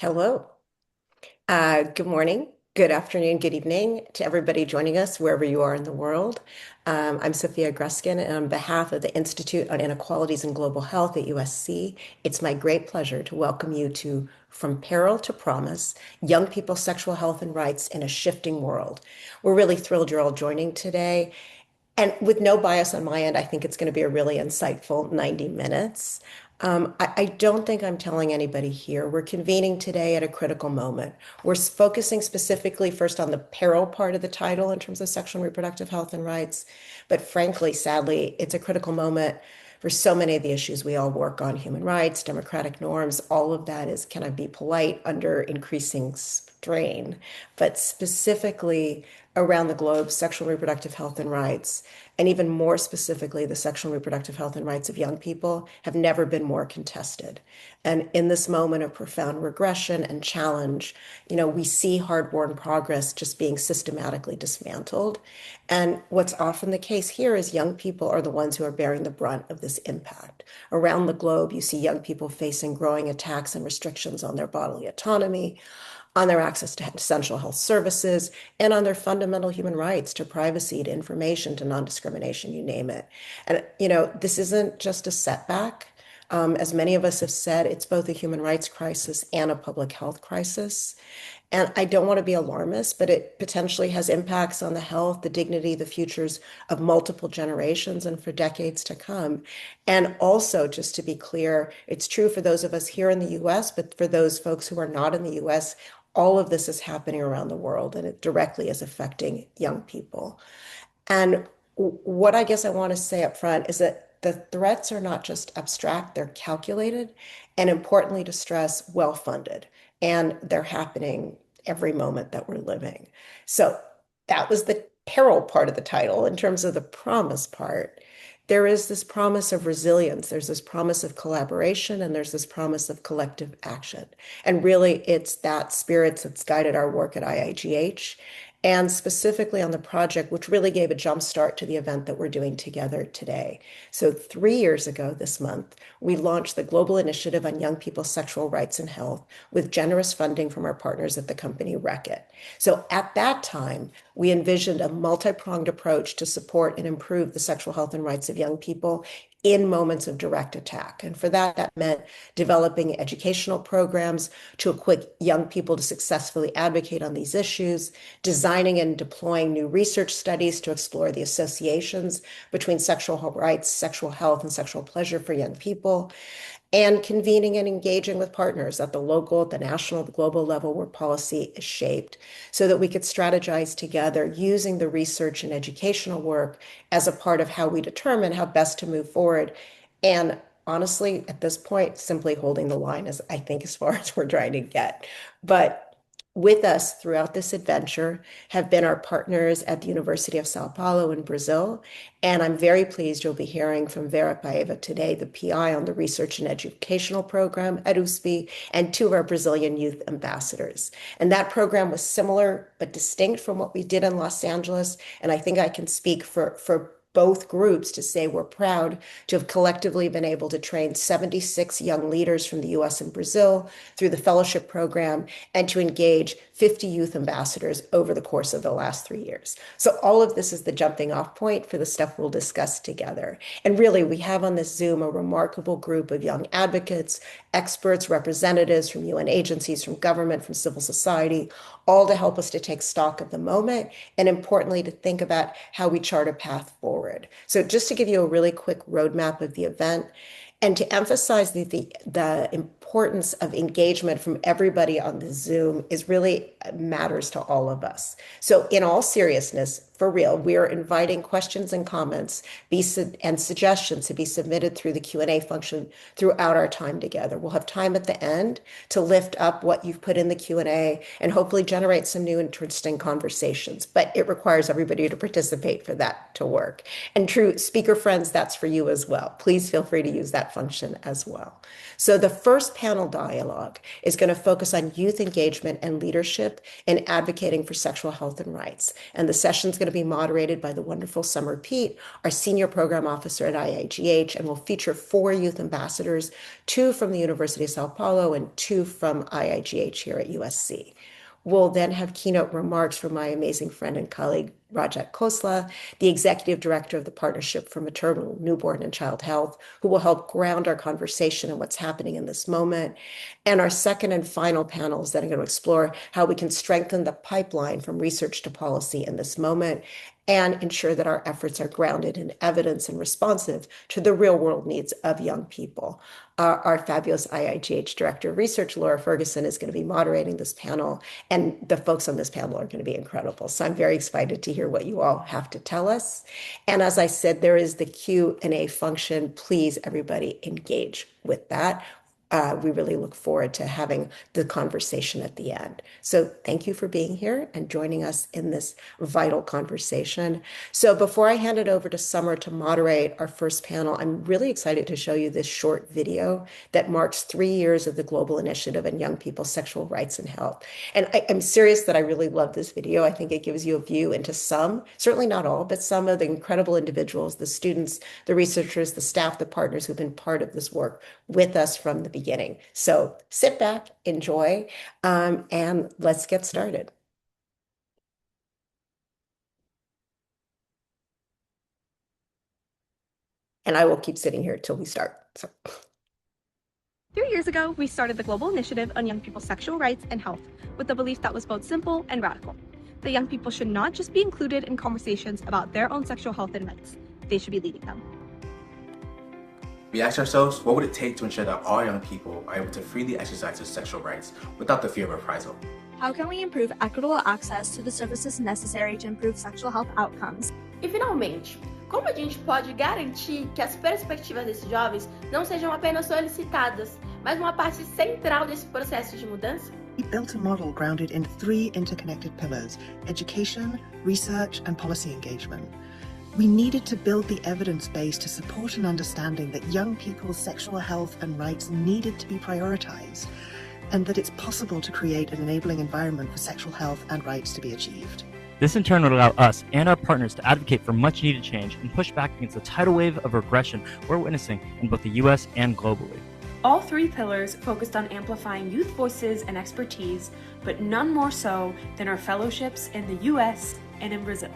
Hello. Good morning, good afternoon, good evening to everybody joining us wherever you are in the world. I'm Sofia Gruskin, and on behalf of the Institute on Inequalities and Global Health at USC, it's my great pleasure to welcome you to From Peril to Promise, Young People's Sexual Health and Rights in a Shifting World. We're really thrilled you're all joining today. And with no bias on my end, I think it's going to be a really insightful 90 minutes. I don't think I'm telling anybody here. We're convening today at a critical moment. We're focusing specifically first on the peril part of the title in terms of sexual and reproductive health and rights. But frankly, sadly, it's a critical moment for so many of the issues we all work on: human rights, democratic norms. All of that is, can I be polite, under increasing strain. But specifically around the globe, sexual and reproductive health and rights, and even more specifically, the sexual and reproductive health and rights of young people, have never been more contested. And in this moment of profound regression and challenge, we see hard-won progress just being systematically dismantled. And what's often the case here is young people are the ones who are bearing the brunt of this impact. Around the globe, you see young people facing growing attacks and restrictions on their bodily autonomy, on their access to essential health services, and on their fundamental human rights to privacy, to information, to non-discrimination, you name it. And, this isn't just a setback. As many of us have said, it's both a human rights crisis and a public health crisis. And I don't want to be alarmist, but it potentially has impacts on the health, the dignity, the futures of multiple generations and for decades to come. And also, just to be clear, it's true for those of us here in the US, but for those folks who are not in the US, all of this is happening around the world, and it directly is affecting young people. And what I guess I want to say up front is that the threats are not just abstract, they're calculated, and importantly to stress, well-funded. And they're happening every moment that we're living. So that was the peril part of the title. In terms of the promise part, there is this promise of resilience, there's this promise of collaboration, and there's this promise of collective action. And really, it's that spirit that's guided our work at IIGH, and specifically on the project, which really gave a jump start to the event that we're doing together today. So 3 years ago this month, we launched the Global Initiative on Young People's Sexual Rights and Health with generous funding from our partners at the company Reckitt. So at that time, we envisioned a multi-pronged approach to support and improve the sexual health and rights of young people in moments of direct attack. And for that, that meant developing educational programs to equip young people to successfully advocate on these issues, designing and deploying new research studies to explore the associations between sexual rights, sexual health, and sexual pleasure for young people, and convening and engaging with partners at the local, the national, the global level where policy is shaped, so that we could strategize together using the research and educational work as a part of how we determine how best to move forward. And honestly, at this point, simply holding the line is, I think, as far as we're trying to get. But with us throughout this adventure have been our partners at the University of Sao Paulo in Brazil. And I'm very pleased you'll be hearing from Vera Paiva today, the PI on the research and educational program at USP, and two of our Brazilian youth ambassadors. And that program was similar but distinct from what we did in Los Angeles. And I think I can speak for both groups to say we're proud to have collectively been able to train 76 young leaders from the US and Brazil through the fellowship program, and to engage 50 youth ambassadors over the course of the last 3 years. So all of this is the jumping off point for the stuff we'll discuss together. And really, we have on this Zoom a remarkable group of young advocates, experts, representatives from UN agencies, from government, from civil society, all to help us to take stock of the moment, and importantly, to think about how we chart a path forward. So just to give you a really quick roadmap of the event, and to emphasize the importance of engagement from everybody on the Zoom is really matters to all of us. So in all seriousness, for real, we are inviting questions and comments and suggestions to be submitted through the Q&A function throughout our time together. We'll have time at the end to lift up what you've put in the Q&A and hopefully generate some new interesting conversations. But it requires everybody to participate for that to work. And true speaker friends, that's for you as well. Please feel free to use that function as well. So the first first panel dialogue is going to focus on youth engagement and leadership in advocating for sexual health and rights. And the session is going to be moderated by the wonderful Summer Peet, our senior program officer at IIGH, and will feature 4 youth ambassadors, 2 from the University of Sao Paulo and 2 from IIGH here at USC. We'll then have keynote remarks from my amazing friend and colleague, Rajat Khosla, the executive director of the Partnership for Maternal, Newborn, and Child Health, who will help ground our conversation and what's happening in this moment. And our second and final panels that are going to explore how we can strengthen the pipeline from research to policy in this moment and ensure that our efforts are grounded in evidence and responsive to the real world needs of young people. Our fabulous IIGH Director of Research, Laura Ferguson, is going to be moderating this panel, and the folks on this panel are going to be incredible. So I'm very excited to hear what you all have to tell us. And as I said, there is the Q&A function. Please, everybody, engage with that. We really look forward to having the conversation at the end. So thank you for being here and joining us in this vital conversation. So before I hand it over to Summer to moderate our first panel, I'm really excited to show you this short video that marks 3 years of the Global Initiative on Young People's Sexual Rights and Health. And I'm serious that I really love this video. I think it gives you a view into some, certainly not all, but some of the incredible individuals, the students, the researchers, the staff, the partners who've been part of this work with us from the beginning. So sit back, enjoy, and let's get started. And I will keep sitting here till we start. So. 3 years ago, we started the Global Initiative on Young People's Sexual Rights and Health with the belief that was both simple and radical. That young people should not just be included in conversations about their own sexual health and rights. They should be leading them. We asked ourselves, what would it take to ensure that all young people are able to freely exercise their sexual rights without the fear of reprisal? How can we improve equitable access to the services necessary to improve sexual health outcomes? E finalmente, como a gente pode garantir que as perspectivas desses jovens não sejam apenas solicitadas, mas uma parte central desse processo de mudança? We built a model grounded in 3 interconnected pillars: education, research, and policy engagement. We needed to build the evidence base to support an understanding that young people's sexual health and rights needed to be prioritized, and that it's possible to create an enabling environment for sexual health and rights to be achieved. This in turn would allow us and our partners to advocate for much needed change and push back against the tidal wave of regression we're witnessing in both the US and globally. All 3 pillars focused on amplifying youth voices and expertise, but none more so than our fellowships in the US and in Brazil.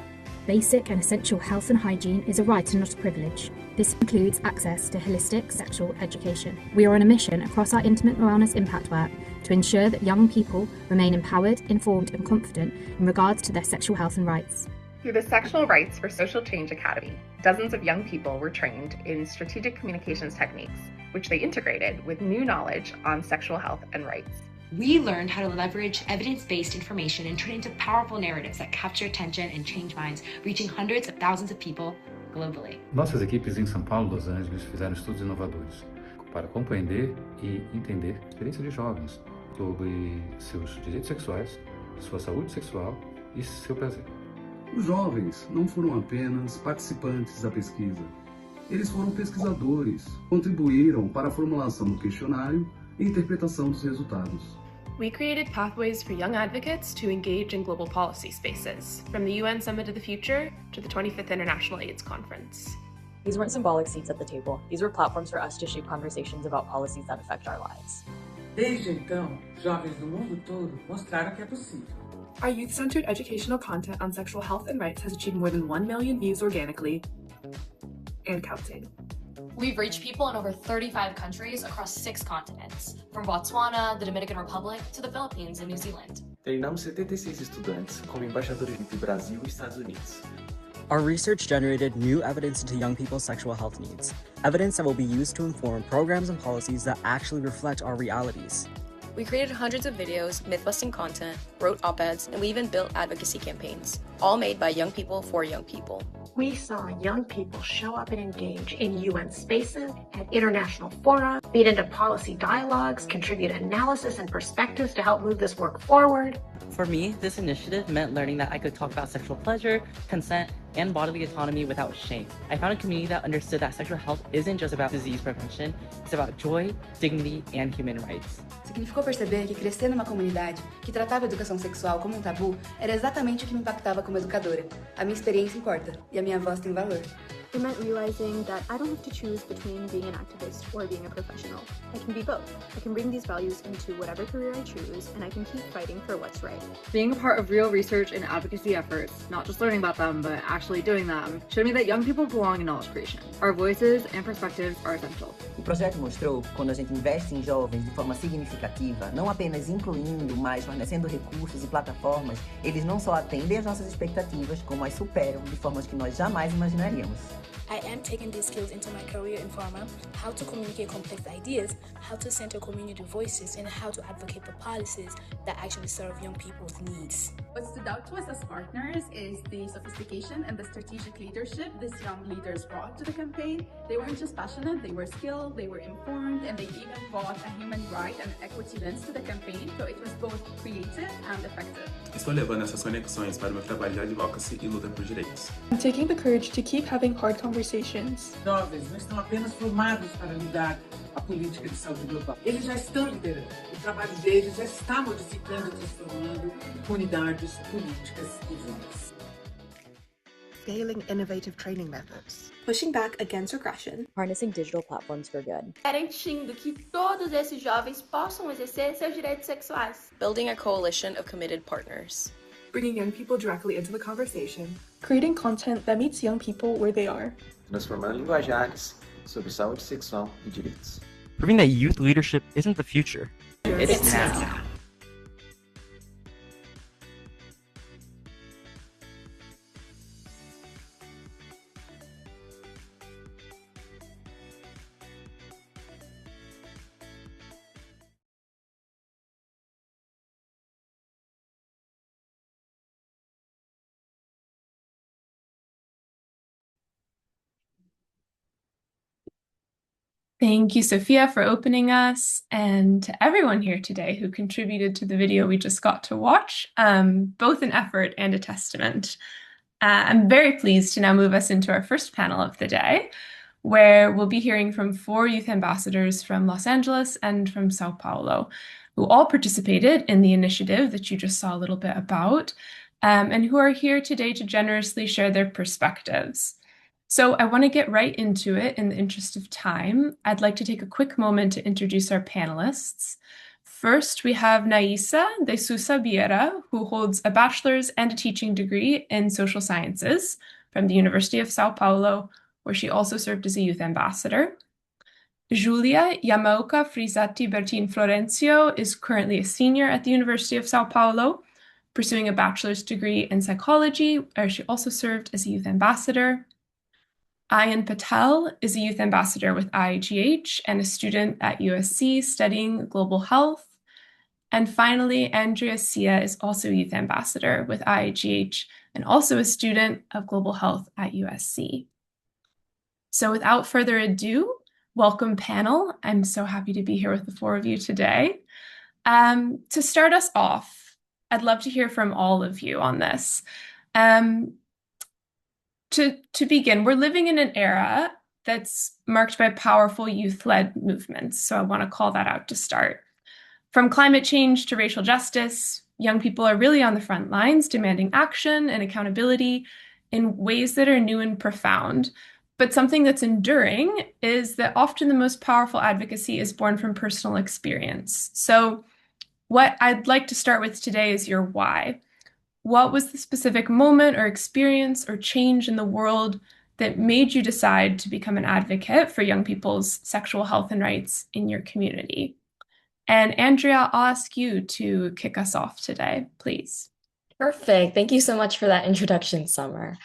Basic and essential health and hygiene is a right and not a privilege. This includes access to holistic sexual education. We are on a mission across our intimate wellness impact work to ensure that young people remain empowered, informed, and confident in regards to their sexual health and rights. Through the Sexual Rights for Social Change Academy, dozens of young people were trained in strategic communications techniques, which they integrated with new knowledge on sexual health and rights. We learned how to leverage evidence-based information and turn it into powerful narratives that capture attention and change minds, reaching hundreds of thousands of people globally. Nossas equipes em São Paulo e Los Angeles fizeram estudos inovadores para compreender e entender a experiência de jovens sobre seus direitos sexuais, sua saúde sexual e seu prazer. Os jovens não foram apenas participantes da pesquisa. Eles foram pesquisadores, contribuíram para a formulação do questionário e interpretação dos resultados. We created pathways for young advocates to engage in global policy spaces, from the UN Summit of the Future to the 25th International AIDS Conference. These weren't symbolic seats at the table. These were platforms for us to shape conversations about policies that affect our lives. Desde então, jovens do mundo todo mostraram que é possível. Our youth-centered educational content on sexual health and rights has achieved more than 1 million views organically, and counting. We've reached people in over 35 countries across 6 continents, from Botswana, the Dominican Republic, to the Philippines and New Zealand. Treinamos 76 estudantes como embaixadores entre Brasil e Estados Unidos. Our research generated new evidence into young people's sexual health needs, evidence that will be used to inform programs and policies that actually reflect our realities. We created hundreds of videos, myth-busting content, wrote op-eds, and we even built advocacy campaigns. all made by young people for young people. We saw young people show up and engage in UN spaces, at international fora, feed into policy dialogues, contribute analysis and perspectives to help move this work forward. For me, this initiative meant learning that I could talk about sexual pleasure, consent, and bodily autonomy without shame. I found a community that understood that sexual health isn't just about disease prevention, it's about joy, dignity, and human rights. Significou perceber que crescer numa comunidade que tratava a educação sexual como um tabu era exatamente o que me impactava como educadora. A minha experiência importa e a minha voz tem valor. It meant realizing that I don't have to choose between being an activist or being a professional. I can be both. I can bring these values into whatever career I choose, and I can keep fighting for what's right. Being a part of real research and advocacy efforts, not just learning about them, but actually doing them, showed me that young people belong in knowledge creation. Our voices and perspectives are essential. O projeto mostrou que quando a gente investe em jovens de forma significativa, não apenas incluindo, mas fornecendo recursos e plataformas, eles não só atendem às nossas expectativas, como as superam de formas que nós jamais imaginaríamos. I am taking these skills into my career in pharma, how to communicate complex ideas, how to center community voices, and how to advocate for policies that actually serve young people's needs. What stood out to us as partners is the sophistication and the strategic leadership these young leaders brought to the campaign. They weren't just passionate, they were skilled, they were informed, and they even brought a human right and equity lens to the campaign, so it was both creative and effective. Estou levando essas conexões para o meu trabalho de advocacy e luta por direitos. I'm taking the courage to keep having hard conversations. Jovens não estão apenas formados para lidar a política de saúde global. Eles já estão liderando. O trabalho deles já está modificando e transformando comunidades, políticas e vidas. Scaling innovative training methods. Pushing back against repression. Harnessing digital platforms for good. Garantindo que todos esses jovens possam exercer seus direitos sexuais. Building a coalition of committed partners. Bringing young people directly into the conversation. Creating content that meets young people where they are. Transformando linguajares sobre saúde sexual e direitos. Proving that youth leadership isn't the future. It's now. Thank you, Sophia, for opening us, and to everyone here today who contributed to the video we just got to watch, both an effort and a testament. I'm very pleased to now move us into our first panel of the day, where we'll be hearing from 4 youth ambassadors from Los Angeles and from Sao Paulo, who all participated in the initiative that you just saw a little bit about, and who are here today to generously share their perspectives. So I want to get right into it in the interest of time. I'd like to take a quick moment to introduce our panelists. First, we have Naisa de Sousa Vieira, who holds a bachelor's and a teaching degree in social sciences from the University of Sao Paulo, where she also served as a youth ambassador. Julia Yamaoka Frisati Bertin Florencio is currently a senior at the University of Sao Paulo, pursuing a bachelor's degree in psychology, where she also served as a youth ambassador. Ayan Patel is a youth ambassador with IIGH and a student at USC studying global health. And finally, Andrea Sia is also a youth ambassador with IIGH and also a student of global health at USC. So without further ado, welcome panel. I'm so happy to be here with the 4 of you today. To start us off, I'd love to hear from all of you on this. To begin, we're living in an era that's marked by powerful youth-led movements, so I want to call that out to start. From climate change to racial justice, young people are really on the front lines demanding action and accountability in ways that are new and profound. But something that's enduring is that often the most powerful advocacy is born from personal experience. So what I'd like to start with today is your why. What was the specific moment or experience or change in the world that made you decide to become an advocate for young people's sexual health and rights in your community? And Andrea, I'll ask you to kick us off today, please. Perfect. Thank you so much for that introduction, Summer.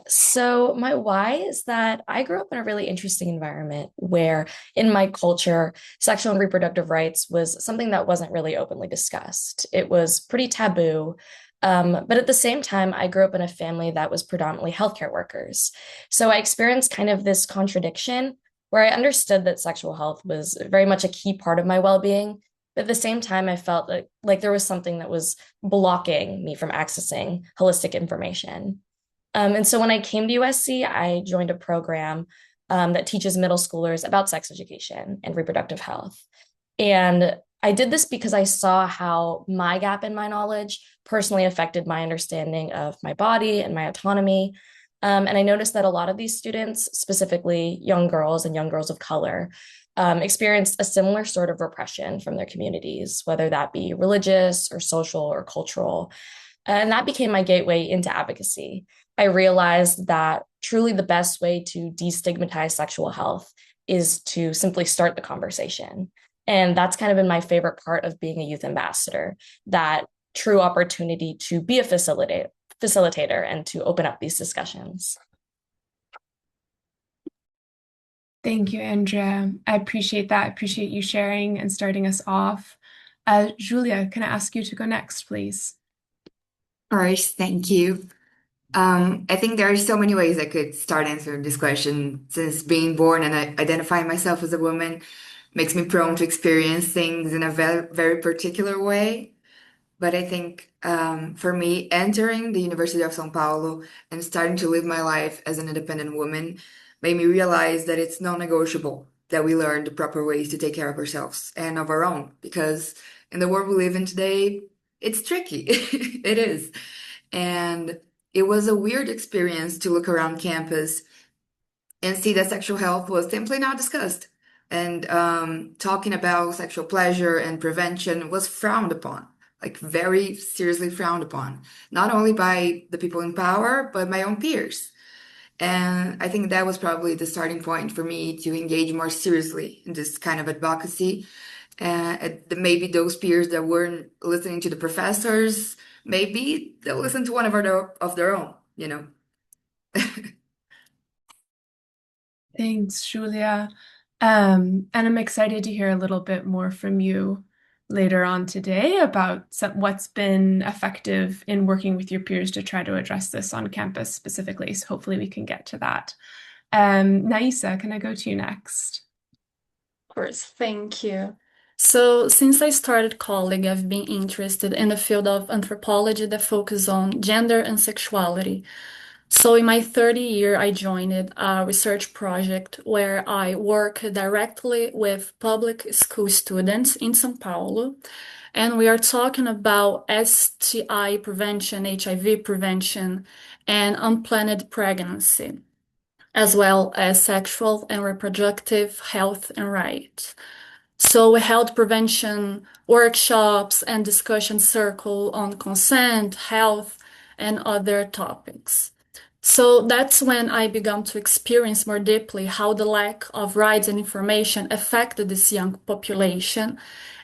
So my why is that I grew up in a really interesting environment where in my culture, sexual and reproductive rights was something that wasn't really openly discussed. It was pretty taboo. But at the same time, I grew up in a family that was predominantly healthcare workers. So I experienced kind of this contradiction where I understood that sexual health was very much a key part of my well-being. But at the same time, I felt like there was something that was blocking me from accessing holistic information. And so when I came to USC, I joined a program that teaches middle schoolers about sex education and reproductive health. And I did this because I saw how my gap in my knowledge personally affected my understanding of my body and my autonomy. And I noticed that a lot of these students, specifically young girls and young girls of color, experienced a similar sort of repression from their communities, whether that be religious or social or cultural. And that became my gateway into advocacy. I realized that truly the best way to destigmatize sexual health is to simply start the conversation. And that's kind of been my favorite part of being a youth ambassador, that true opportunity to be a facilitator and to open up these discussions. Thank you, Andrea. I appreciate that. I appreciate you sharing and starting us off. Julia, can I ask you to go next, please? Of course, thank you. I think there are so many ways I could start answering this question, since being born and identifying myself as a woman makes me prone to experience things in a very, very particular way. But I think for me, entering the University of São Paulo and starting to live my life as an independent woman made me realize that it's non-negotiable that we learn the proper ways to take care of ourselves and of our own, because in the world we live in today, it's tricky. It is. And it was a weird experience to look around campus and see that sexual health was simply not discussed. And talking about sexual pleasure and prevention was frowned upon, like very seriously frowned upon, not only by the people in power, but my own peers. And I think that was probably the starting point for me to engage more seriously in this kind of advocacy. Maybe those peers that weren't listening to the professors, maybe they'll listen to one of their own, you know. Thanks, Julia. And I'm excited to hear a little bit more from you later on today about what's been effective in working with your peers to try to address this on campus specifically. So hopefully we can get to that. Naisa, can I go to you next? Of course, thank you. So, since I started college, I've been interested in the field of anthropology that focuses on gender and sexuality. So, in my third year, I joined a research project where I work directly with public school students in São Paulo. And we are talking about STI prevention, HIV prevention, and unplanned pregnancy, as well as sexual and reproductive health and rights. So we held prevention workshops and discussion circle on consent, health, and other topics. So that's when I began to experience more deeply how the lack of rights and information affected this young population.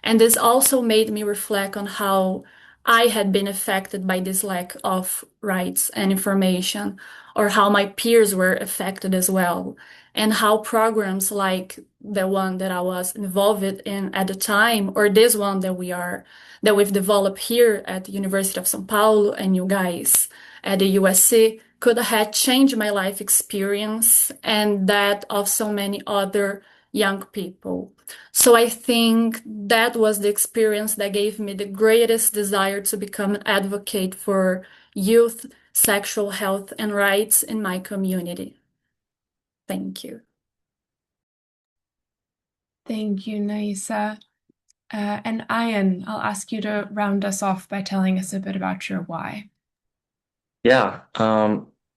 And this also made me reflect on how I had been affected by this lack of rights and information, or how my peers were affected as well, and how programs like the one that I was involved in at the time, or this one that we've developed here at the University of São Paulo and you guys at the USC could have changed my life experience and that of so many other young people. So I think that was the experience that gave me the greatest desire to become an advocate for youth, sexual health, and rights in my community. Thank you. Thank you, Naisa. And Ian, I'll ask you to round us off by telling us a bit about your why. Yeah,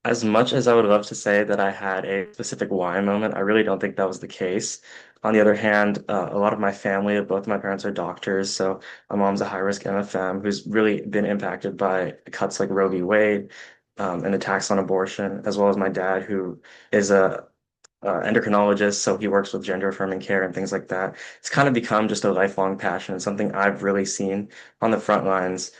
as much as I would love to say that I had a specific why moment, I really don't think that was the case. On the other hand, a lot of my family, both my parents are doctors, so my mom's a high-risk MFM who's really been impacted by cuts like Roe v. Wade, and attacks on abortion, as well as my dad, who is a endocrinologist, so he works with gender affirming care and things like that. It's kind of become just a lifelong passion and something I've really seen on the front lines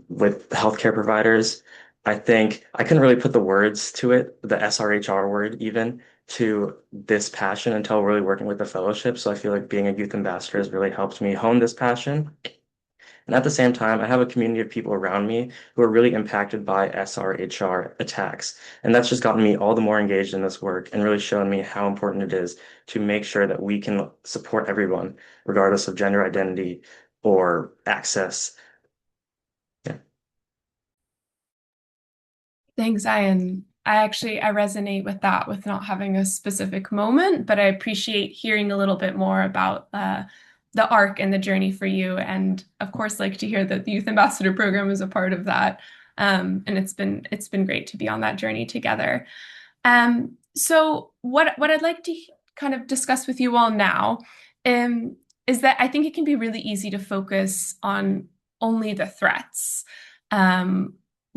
with healthcare providers. I think I couldn't really put the words to it, the SRHR word even, to this passion until really working with the fellowship. So I feel like being a youth ambassador has really helped me hone this passion. And at the same time, I have a community of people around me who are really impacted by SRHR attacks. And that's just gotten me all the more engaged in this work and really shown me how important it is to make sure that we can support everyone, regardless of gender identity or access. Yeah. Thanks, Ian. I resonate with that, with not having a specific moment, but I appreciate hearing a little bit more about the arc and the journey for you. And of course, like to hear that the Youth Ambassador Program is a part of that. And it's been great to be on that journey together. So what I'd like to kind of discuss with you all now is that I think it can be really easy to focus on only the threats.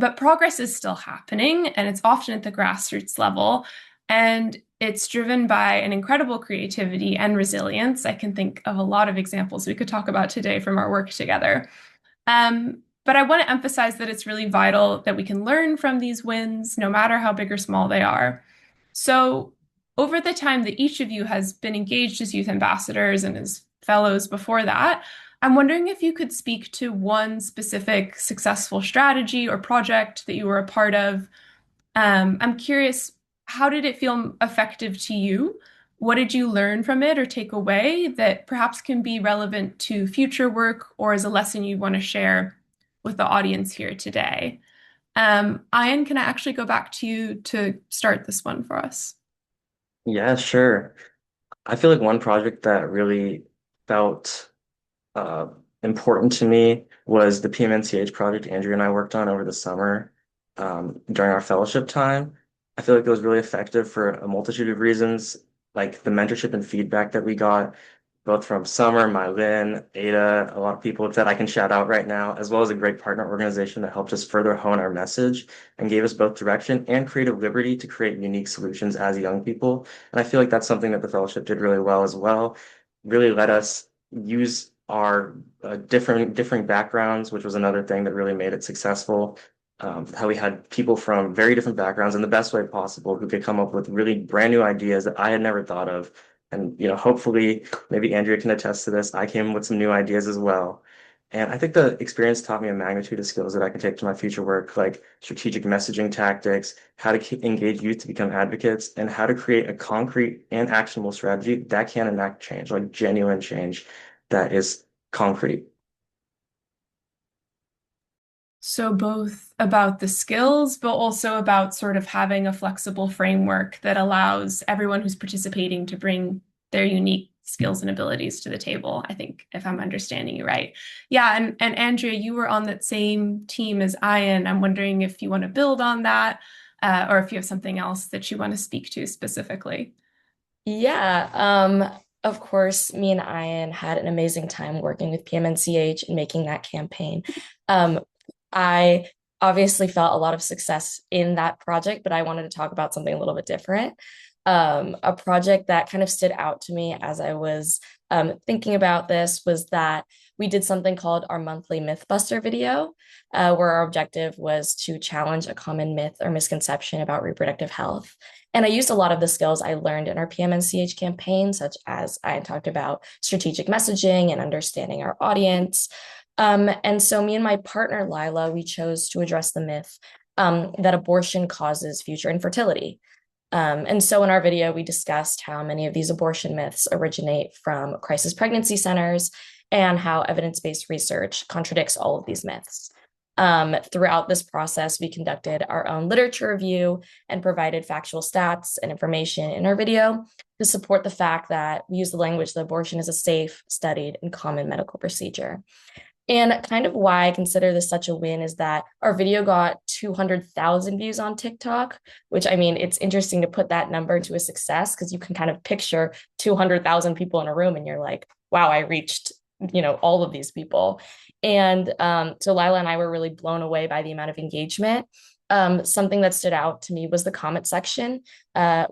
But progress is still happening, and it's often at the grassroots level. And it's driven by an incredible creativity and resilience. I can think of a lot of examples we could talk about today from our work together. But I want to emphasize that it's really vital that we can learn from these wins, no matter how big or small they are. So, over the time that each of you has been engaged as youth ambassadors and as fellows before that, I'm wondering if you could speak to one specific successful strategy or project that you were a part of. I'm curious, how did it feel effective to you? What did you learn from it or take away that perhaps can be relevant to future work or as a lesson you want to share with the audience here today? Ian, can I actually go back to you to start this one for us? Yeah, sure. I feel like one project that really felt uh, important to me was the PMNCH project Andrea and I worked on over the summer during our fellowship time. I feel like it was really effective for a multitude of reasons, like the mentorship and feedback that we got, both from Summer, Mylin, Ada, a lot of people that I can shout out right now, as well as a great partner organization that helped us further hone our message and gave us both direction and creative liberty to create unique solutions as young people. And I feel like that's something that the fellowship did really well as well. Really let us use our differing backgrounds, which was another thing that really made it successful. How we had people from very different backgrounds in the best way possible who could come up with really brand new ideas that I had never thought of. And hopefully, maybe Andrea can attest to this. I came with some new ideas as well. And I think the experience taught me a magnitude of skills that I can take to my future work, like strategic messaging tactics, how to engage youth to become advocates, and how to create a concrete and actionable strategy that can enact change, like genuine change that is concrete. So, both about the skills, but also about sort of having a flexible framework that allows everyone who's participating to bring their unique skills and abilities to the table, I think, if I'm understanding you right. Yeah, and Andrea, you were on that same team as Ian. I'm wondering if you want to build on that, or if you have something else that you want to speak to specifically. Yeah, of course, me and Ian had an amazing time working with PMNCH and making that campaign. I obviously felt a lot of success in that project, but I wanted to talk about something a little bit different. A project that kind of stood out to me as I was thinking about this was that we did something called our monthly Mythbuster video, where our objective was to challenge a common myth or misconception about reproductive health. And I used a lot of the skills I learned in our PMNCH campaign, such as I talked about strategic messaging and understanding our audience. And so me and my partner, Lila, we chose to address the myth that abortion causes future infertility. And so in our video, we discussed how many of these abortion myths originate from crisis pregnancy centers and how evidence-based research contradicts all of these myths. Throughout this process, we conducted our own literature review and provided factual stats and information in our video to support the fact that we use the language that abortion is a safe, studied, and common medical procedure. And kind of why I consider this such a win is that our video got 200,000 views on TikTok, which I mean, it's interesting to put that number to a success because you can kind of picture 200,000 people in a room and you're like, wow, I reached, all of these people. And so Lila and I were really blown away by the amount of engagement. Something that stood out to me was the comment section.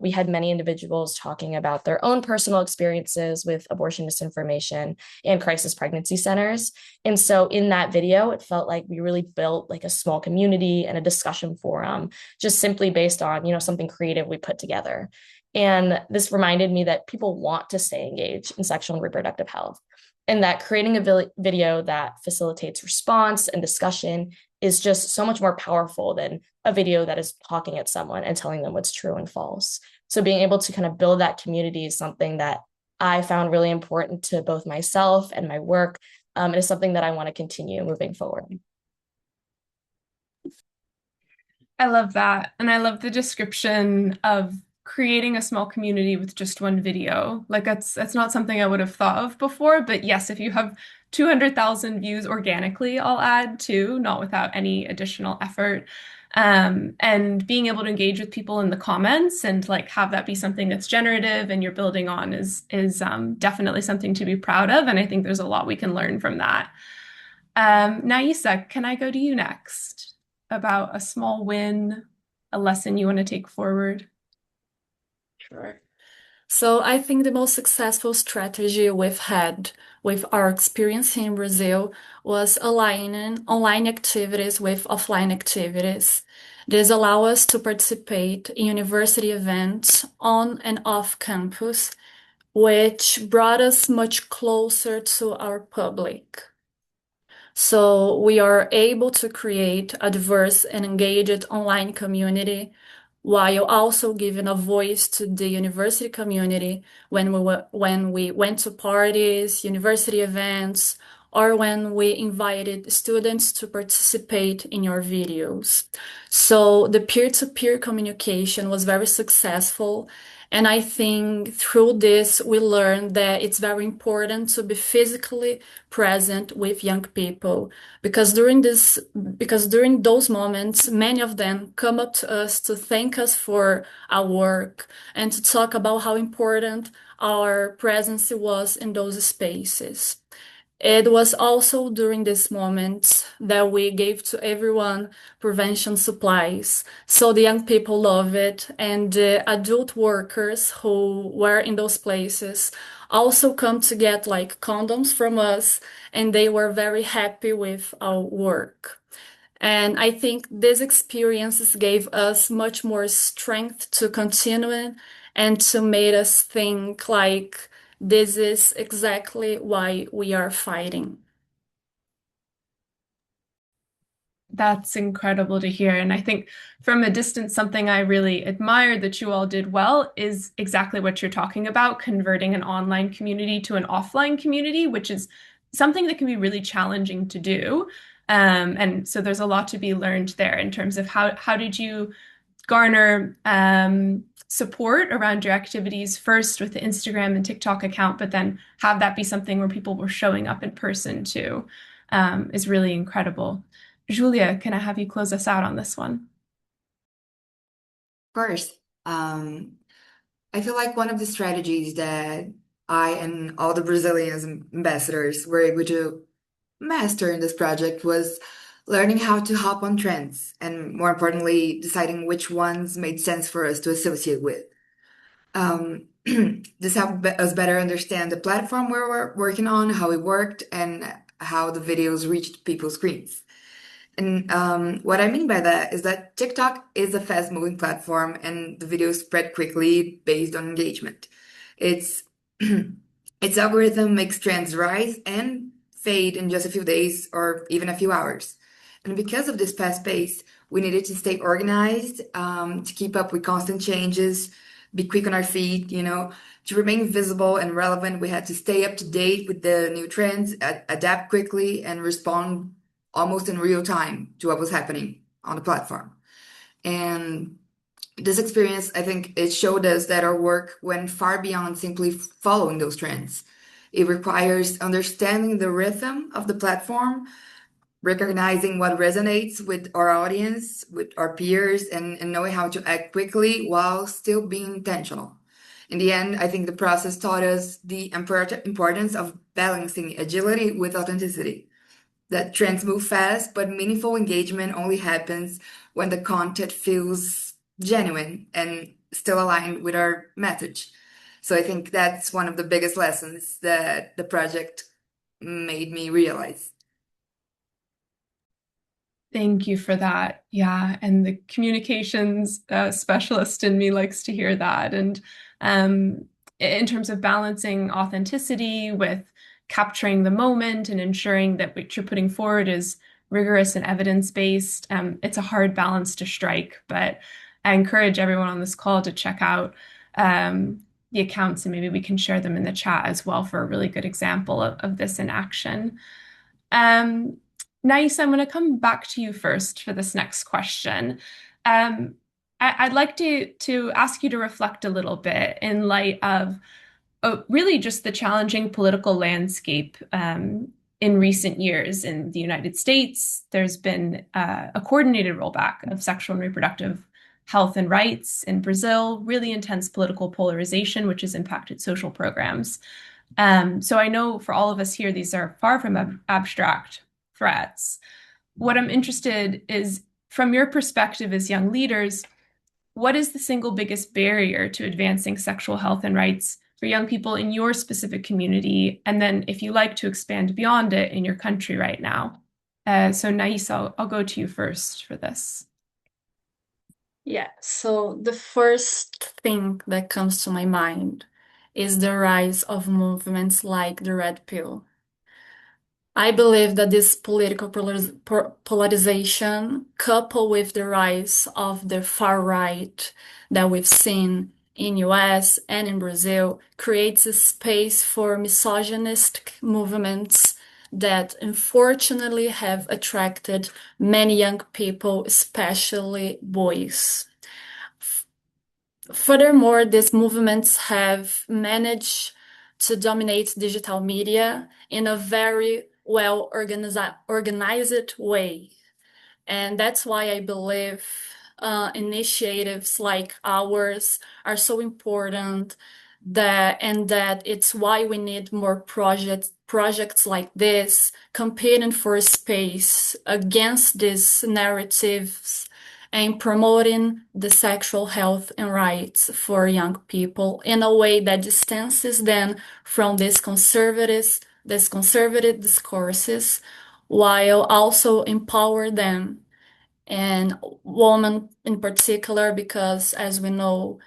We had many individuals talking about their own personal experiences with abortion misinformation and crisis pregnancy centers. And so in that video, it felt like we really built like a small community and a discussion forum, just simply based on, something creative we put together. And this reminded me that people want to stay engaged in sexual and reproductive health. and that creating a video that facilitates response and discussion is just so much more powerful than a video that is talking at someone and telling them what's true and false. So being able to kind of build that community is something that I found really important to both myself and my work. It is something that I want to continue moving forward. I love that. And I love the description of creating a small community with just one video. Like that's not something I would have thought of before, but yes, if you have 200,000 views organically, I'll add too, not without any additional effort. And being able to engage with people in the comments and like have that be something that's generative and you're building on is definitely something to be proud of. And I think there's a lot we can learn from that. Naisa, can I go to you next about a small win, a lesson you want to take forward? Sure. So I think the most successful strategy we've had with our experience here in Brazil was aligning online activities with offline activities. This allows us to participate in university events on and off campus, which brought us much closer to our public. So we are able to create a diverse and engaged online community while also giving a voice to the university community when we went to parties, university events, or when we invited students to participate in our videos. So the peer-to-peer communication was very successful. And I think through this, we learned that it's very important to be physically present with young people because during those moments, many of them come up to us to thank us for our work and to talk about how important our presence was in those spaces. It was also during this moment that we gave to everyone prevention supplies. So the young people love it, and the adult workers who were in those places also come to get like condoms from us, and they were very happy with our work. And I think these experiences gave us much more strength to continue and to make us think like this is exactly why we are fighting. That's incredible to hear. And I think from a distance, something I really admired that you all did well is exactly what you're talking about, converting an online community to an offline community, which is something that can be really challenging to do. And so there's a lot to be learned there in terms of how did you garner support around your activities first with the Instagram and TikTok account, but then have that be something where people were showing up in person too, is really incredible. Julia, can I have you close us out on this one? Of course. I feel like one of the strategies that I and all the Brazilian ambassadors were able to master in this project was learning how to hop on trends and, more importantly, deciding which ones made sense for us to associate with. This helped us better understand the platform we were working on, how it worked, and how the videos reached people's screens. And what I mean by that is that TikTok is a fast-moving platform, and the videos spread quickly based on engagement. Its its algorithm makes trends rise and fade in just a few days or even a few hours. And because of this fast pace, we needed to stay organized, to keep up with constant changes, be quick on our feet, to remain visible and relevant. We had to stay up to date with the new trends, adapt quickly, and respond almost in real time to what was happening on the platform. And this experience, I think it showed us that our work went far beyond simply following those trends. It requires understanding the rhythm of the platform, recognizing what resonates with our audience, with our peers, and knowing how to act quickly while still being intentional. In the end, I think the process taught us the importance of balancing agility with authenticity. That trends move fast, but meaningful engagement only happens when the content feels genuine and still aligned with our message. So I think that's one of the biggest lessons that the project made me realize. Thank you for that. Yeah, and the communications specialist in me likes to hear that. And in terms of balancing authenticity with capturing the moment and ensuring that what you're putting forward is rigorous and evidence-based. It's a hard balance to strike, but I encourage everyone on this call to check out the accounts, and maybe we can share them in the chat as well for a really good example of this in action. Nice, I'm going to come back to you first for this next question. I'd like to ask you to reflect a little bit in light of really just the challenging political landscape in recent years in the United States. There's been a coordinated rollback of sexual and reproductive health and rights in Brazil, really intense political polarization, which has impacted social programs. So I know for all of us here, these are far from abstract threats. What I'm interested is, from your perspective as young leaders, what is the single biggest barrier to advancing sexual health and rights for young people in your specific community? And then if you like to expand beyond it in your country right now. So Nais, I'll go to you first for this. Yeah, so the first thing that comes to my mind is the rise of movements like the Red Pill. I believe that this political polarization, coupled with the rise of the far right that we've seen in US and in Brazil, creates a space for misogynistic movements that unfortunately have attracted many young people, especially boys. Furthermore, these movements have managed to dominate digital media in a very well organized way. And that's why I believe initiatives like ours are so important, that it's why we need more projects like this, competing for space against these narratives and promoting the sexual health and rights for young people in a way that distances them from these conservative discourses, while also empower them, and women in particular, because as we know,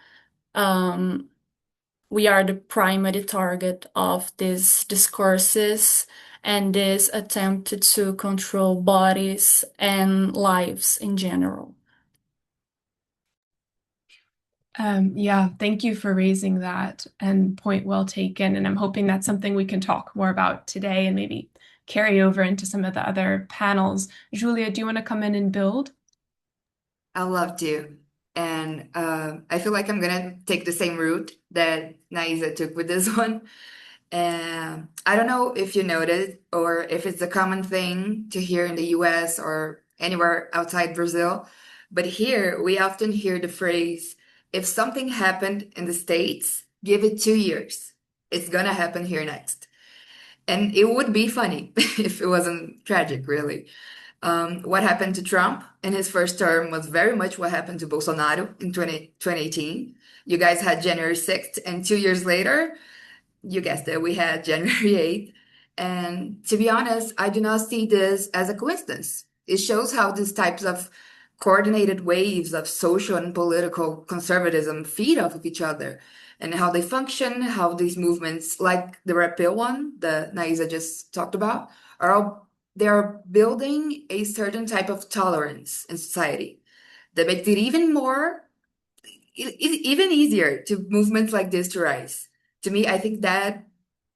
we are the primary target of these discourses and this attempt to control bodies and lives in general. Yeah, thank you for raising that, and point well taken. And I'm hoping that's something we can talk more about today and maybe carry over into some of the other panels. Julia, do you want to come in and build? I'd love to. And I feel like I'm gonna take the same route that Naisa took with this one. And I don't know if you noticed or if it's a common thing to hear in the US or anywhere outside Brazil, but here we often hear the phrase, if something happened in the States, give it 2 years. It's gonna happen here next. And it would be funny if it wasn't tragic, really. What happened to Trump in his first term was very much what happened to Bolsonaro in 2018. You guys had January 6th, and 2 years later, you guessed it, we had January 8th. And to be honest, I do not see this as a coincidence. It shows how these types of coordinated waves of social and political conservatism feed off of each other and how they function, how these movements, like the Red Pill one that Naisa just talked about, they are building a certain type of tolerance in society that makes it even easier to movements like this to rise. To me, I think that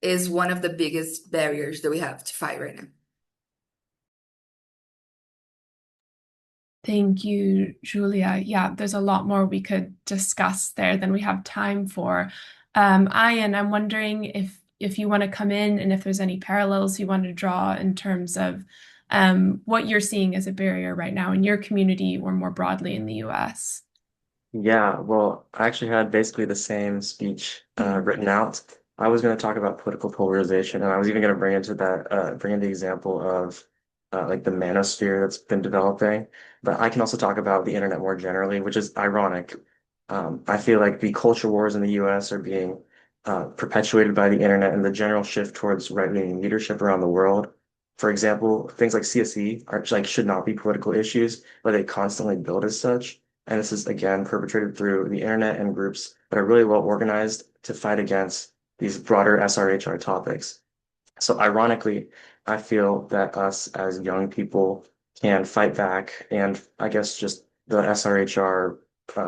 is one of the biggest barriers that we have to fight right now. Thank you, Julia. Yeah, there's a lot more we could discuss there than we have time for. Ian, I'm wondering if you want to come in and if there's any parallels you want to draw in terms of what you're seeing as a barrier right now in your community or more broadly in the US. Yeah, well, I actually had basically the same speech written out. I was going to talk about political polarization, and I was even going to bring in the example of like the manosphere that's been developing. But I can also talk about the internet more generally, which is ironic. I feel like the culture wars in the US are being perpetuated by the internet and the general shift towards right-wing leadership around the world. For example, things like CSE are like should not be political issues, but they constantly build as such. And this is again perpetrated through the internet and groups that are really well organized to fight against these broader SRHR topics. So ironically, I feel that us as young people can fight back, and I guess just the SRHR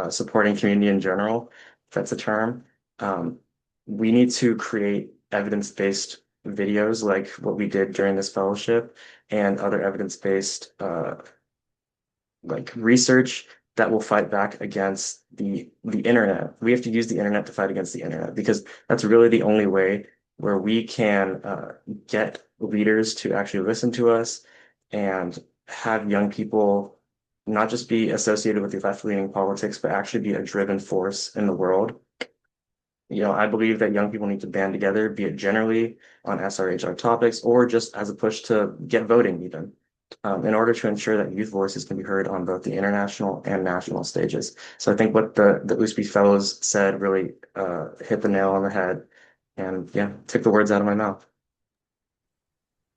supporting community in general, if that's a term. Um, we need to create evidence-based videos like what we did during this fellowship and other evidence-based like research that will fight back against the internet. We have to use the internet to fight against the internet because that's really the only way where we can get leaders to actually listen to us and have young people not just be associated with the left-leaning politics, but actually be a driven force in the world. I believe that young people need to band together, be it generally on SRHR topics or just as a push to get voting even, in order to ensure that youth voices can be heard on both the international and national stages. So I think what the USP fellows said really hit the nail on the head and yeah, took the words out of my mouth.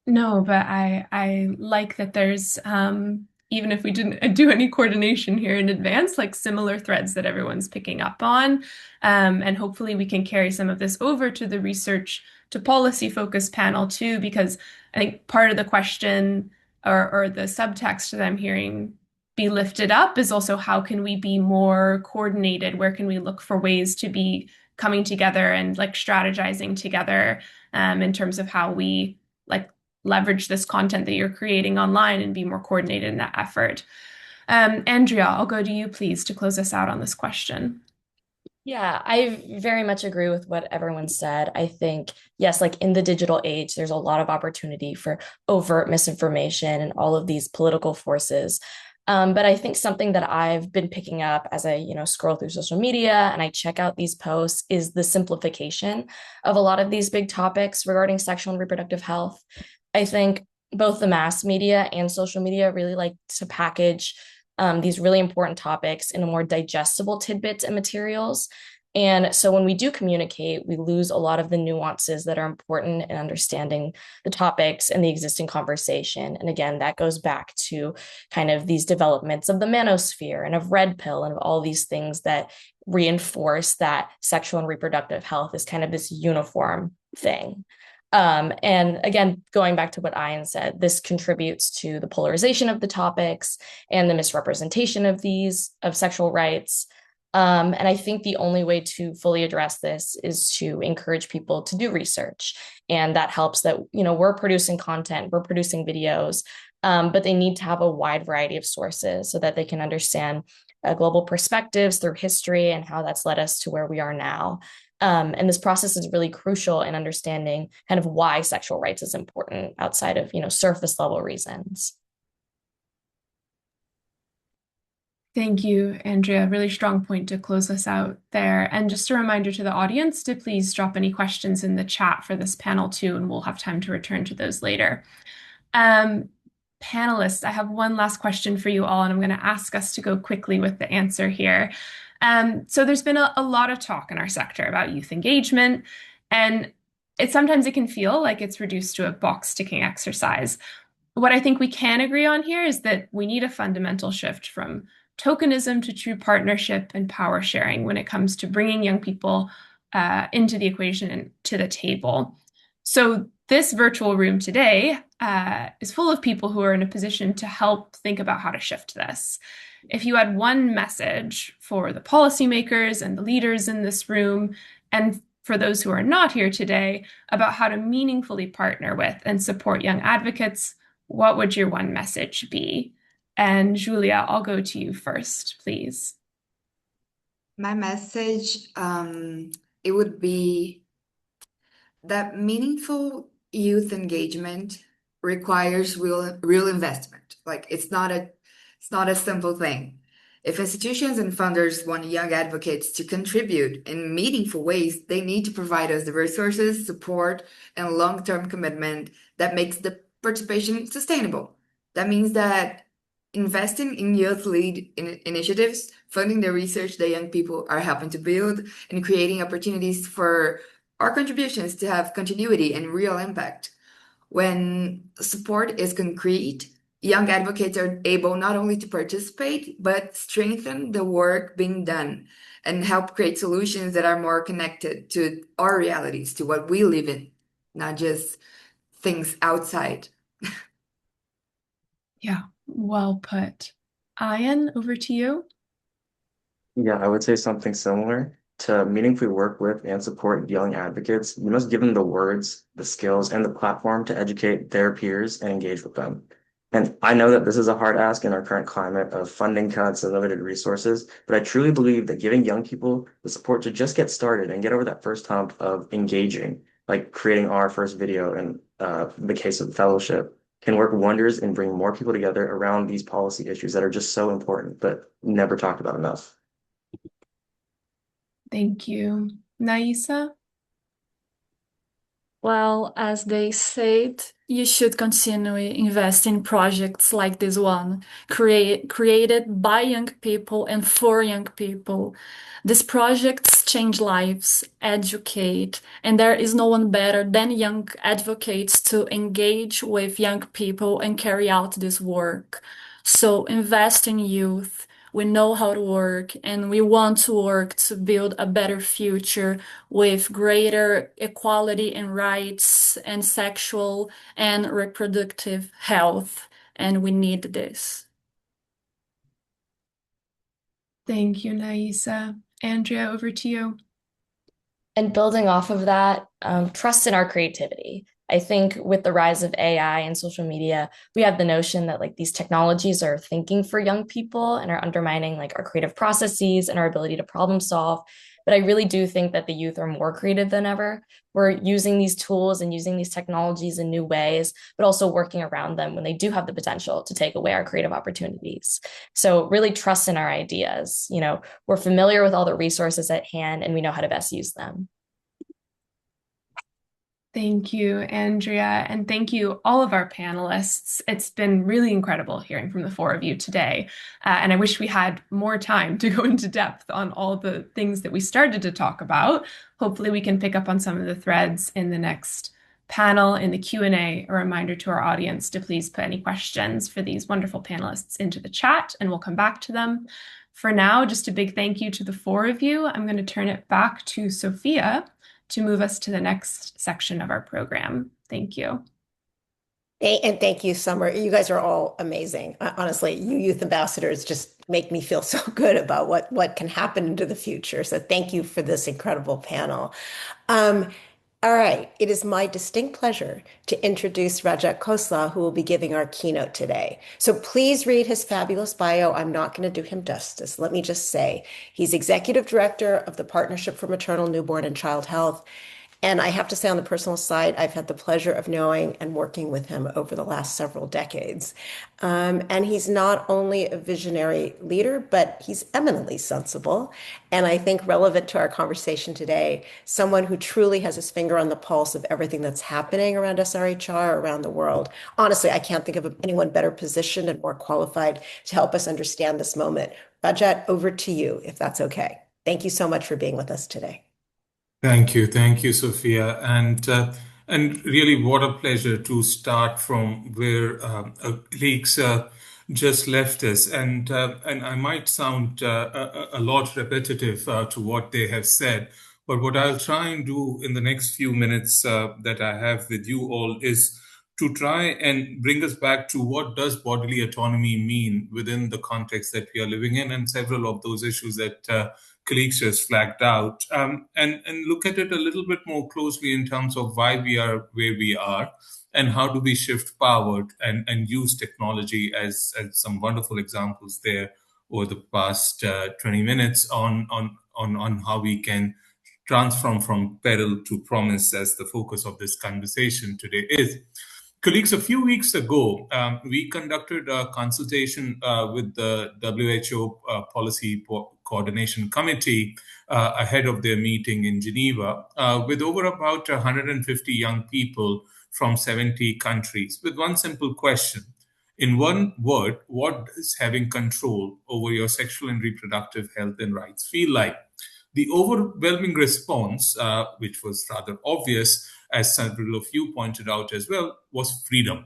No, but I like that there's even if we didn't do any coordination here in advance, like similar threads that everyone's picking up on. And hopefully we can carry some of this over to the research to policy focus panel too, because I think part of the question or the subtext that I'm hearing be lifted up is also how can we be more coordinated? Where can we look for ways to be coming together and like strategizing together in terms of how we like leverage this content that you're creating online and be more coordinated in that effort. Andrea, I'll go to you, please, to close us out on this question. Yeah, I very much agree with what everyone said. I think, yes, like in the digital age, there's a lot of opportunity for overt misinformation and all of these political forces. But I think something that I've been picking up as I, scroll through social media and I check out these posts is the simplification of a lot of these big topics regarding sexual and reproductive health. I think both the mass media and social media really like to package these really important topics in a more digestible tidbits and materials. And so when we do communicate, we lose a lot of the nuances that are important in understanding the topics and the existing conversation. And again, that goes back to kind of these developments of the manosphere and of red pill and of all these things that reinforce that sexual and reproductive health is kind of this uniform thing. And again, going back to what Ian said, this contributes to the polarization of the topics and the misrepresentation of sexual rights. And I think the only way to fully address this is to encourage people to do research. And that helps that, we're producing content, we're producing videos, but they need to have a wide variety of sources so that they can understand global perspectives through history and how that's led us to where we are now. And this process is really crucial in understanding kind of why sexual rights is important outside of, surface level reasons. Thank you, Andrea. Really strong point to close us out there. And just a reminder to the audience to please drop any questions in the chat for this panel too, and we'll have time to return to those later. Panelists, I have one last question for you all, and I'm going to ask us to go quickly with the answer here. So there's been a lot of talk in our sector about youth engagement, and sometimes it can feel like it's reduced to a box ticking exercise. What I think we can agree on here is that we need a fundamental shift from tokenism to true partnership and power sharing when it comes to bringing young people into the equation and to the table. So this virtual room today is full of people who are in a position to help think about how to shift this. If you had one message for the policymakers and the leaders in this room, and for those who are not here today, about how to meaningfully partner with and support young advocates, what would your one message be? And Julia, I'll go to you first, please. My message, it would be that meaningful youth engagement requires real investment. Like it's not a simple thing. If institutions and funders want young advocates to contribute in meaningful ways, they need to provide us the resources, support, and long-term commitment that makes the participation sustainable. That means that investing in youth lead initiatives, funding the research that young people are helping to build, and creating opportunities for our contributions to have continuity and real impact. When support is concrete, young advocates are able not only to participate, but strengthen the work being done and help create solutions that are more connected to our realities, to what we live in, not just things outside. Yeah, well put. Ian, over to you. Yeah, I would say something similar. To meaningfully work with and support young advocates, you must give them the words, the skills, and the platform to educate their peers and engage with them. And I know that this is a hard ask in our current climate of funding cuts and limited resources, but I truly believe that giving young people the support to just get started and get over that first hump of engaging, like creating our first video in the case of the fellowship, can work wonders in bringing more people together around these policy issues that are just so important, but never talked about enough. Thank you. Naisa? Well, as they said, you should continue invest in projects like this one, created by young people and for young people. These projects change lives, educate, and there is no one better than young advocates to engage with young people and carry out this work. So invest in youth. We know how to work and we want to work to build a better future with greater equality in rights and sexual and reproductive health. And we need this. Thank you, Naisa. Andrea, over to you. And building off of that, trust in our creativity. I think with the rise of AI and social media, we have the notion that like these technologies are thinking for young people and are undermining like our creative processes and our ability to problem solve. But I really do think that the youth are more creative than ever. We're using these tools and using these technologies in new ways, but also working around them when they do have the potential to take away our creative opportunities. So really trust in our ideas. You know, we're familiar with all the resources at hand and we know how to best use them. Thank you, Andrea, and thank you all of our panelists. It's been really incredible hearing from the four of you today, and I wish we had more time to go into depth on all the things that we started to talk about. Hopefully we can pick up on some of the threads in the next panel in the Q&A. A reminder to our audience to please put any questions for these wonderful panelists into the chat, and we'll come back to them. For now, just a big thank you to the four of you. I'm going to turn it back to Sophia to move us to the next section of our program. Thank you. And thank you, Summer. You guys are all amazing. Honestly, you youth ambassadors just make me feel so good about what can happen into the future. So thank you for this incredible panel. All right, it is my distinct pleasure to introduce Rajat Khosla, who will be giving our keynote today. So please read his fabulous bio. I'm not going to do him justice. Let me just say he's Executive Director of the Partnership for Maternal, Newborn, and Child Health. And I have to say on the personal side, I've had the pleasure of knowing and working with him over the last several decades. And he's not only a visionary leader, but he's eminently sensible. And I think relevant to our conversation today, someone who truly has his finger on the pulse of everything that's happening around SRHR around the world. Honestly, I can't think of anyone better positioned and more qualified to help us understand this moment. Rajat, over to you, if that's okay. Thank you so much for being with us today. Thank you, Sophia, and really, what a pleasure to start from where colleagues just left us, and I might sound a lot repetitive to what they have said, but what I'll try and do in the next few minutes that I have with you all is to try and bring us back to what does bodily autonomy mean within the context that we are living in, and several of those issues that colleagues just flagged out, and look at it a little bit more closely in terms of why we are where we are and how do we shift power and use technology as some wonderful examples there over the past 20 minutes on how we can transform from peril to promise as the focus of this conversation today is. Colleagues, a few weeks ago, we conducted a consultation with the WHO Policy Coordination Committee ahead of their meeting in Geneva with over about 150 young people from 70 countries with one simple question. In one word, what does having control over your sexual and reproductive health and rights feel like? The overwhelming response, which was rather obvious, as several of you pointed out as well, was freedom.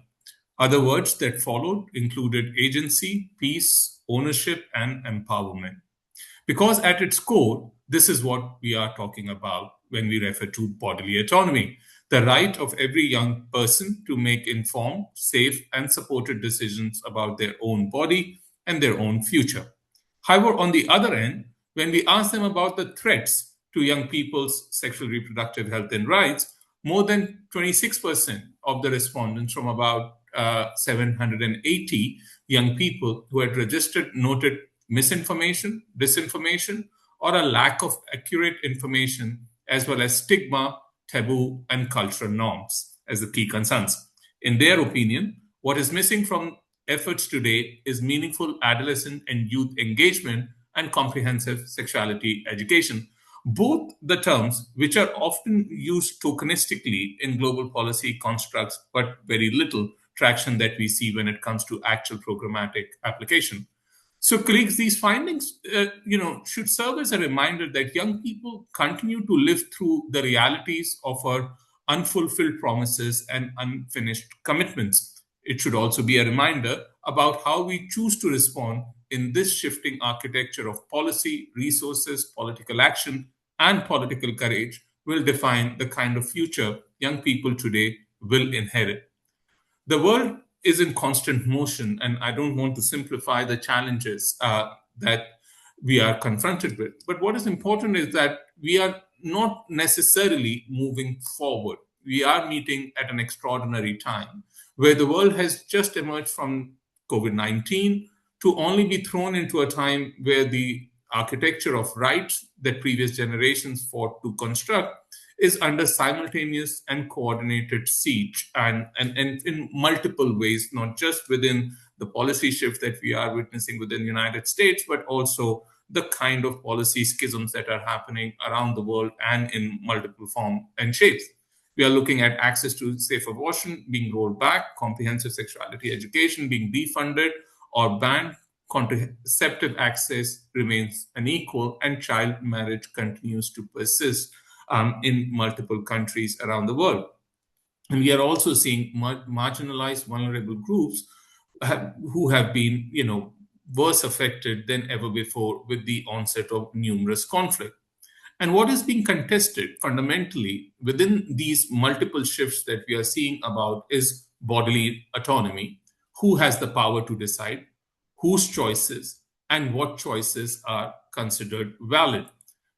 Other words that followed included agency, peace, ownership, and empowerment. Because at its core, this is what we are talking about when we refer to bodily autonomy. the right of every young person to make informed, safe, and supported decisions about their own body and their own future. However, on the other end, when we ask them about the threats to young people's sexual reproductive health and rights, more than 26% of the respondents from about 780 young people who had registered noted misinformation, disinformation, or a lack of accurate information, as well as stigma, taboo, and cultural norms as the key concerns. In their opinion, what is missing from efforts today is meaningful adolescent and youth engagement and comprehensive sexuality education. Both the terms, which are often used tokenistically in global policy constructs, but very little traction that we see when it comes to actual programmatic application. So, colleagues, these findings, should serve as a reminder that young people continue to live through the realities of our unfulfilled promises and unfinished commitments. It should also be a reminder about how we choose to respond in this shifting architecture of policy, resources, political action, and political courage will define the kind of future young people today will inherit. The world is in constant motion, and I don't want to simplify the challenges that we are confronted with. But what is important is that we are not necessarily moving forward. We are meeting at an extraordinary time where the world has just emerged from COVID-19 to only be thrown into a time where the architecture of rights that previous generations fought to construct is under simultaneous and coordinated siege and in multiple ways, not just within the policy shift that we are witnessing within the United States, but also the kind of policy schisms that are happening around the world and in multiple forms and shapes. We are looking at access to safe abortion being rolled back, comprehensive sexuality education being defunded or banned, contraceptive access remains unequal, and child marriage continues to persist in multiple countries around the world. And we are also seeing marginalized, vulnerable groups who have been, worse affected than ever before with the onset of numerous conflict. And what is being contested fundamentally within these multiple shifts that we are seeing about is bodily autonomy. Who has the power to decide? Whose choices and what choices are considered valid?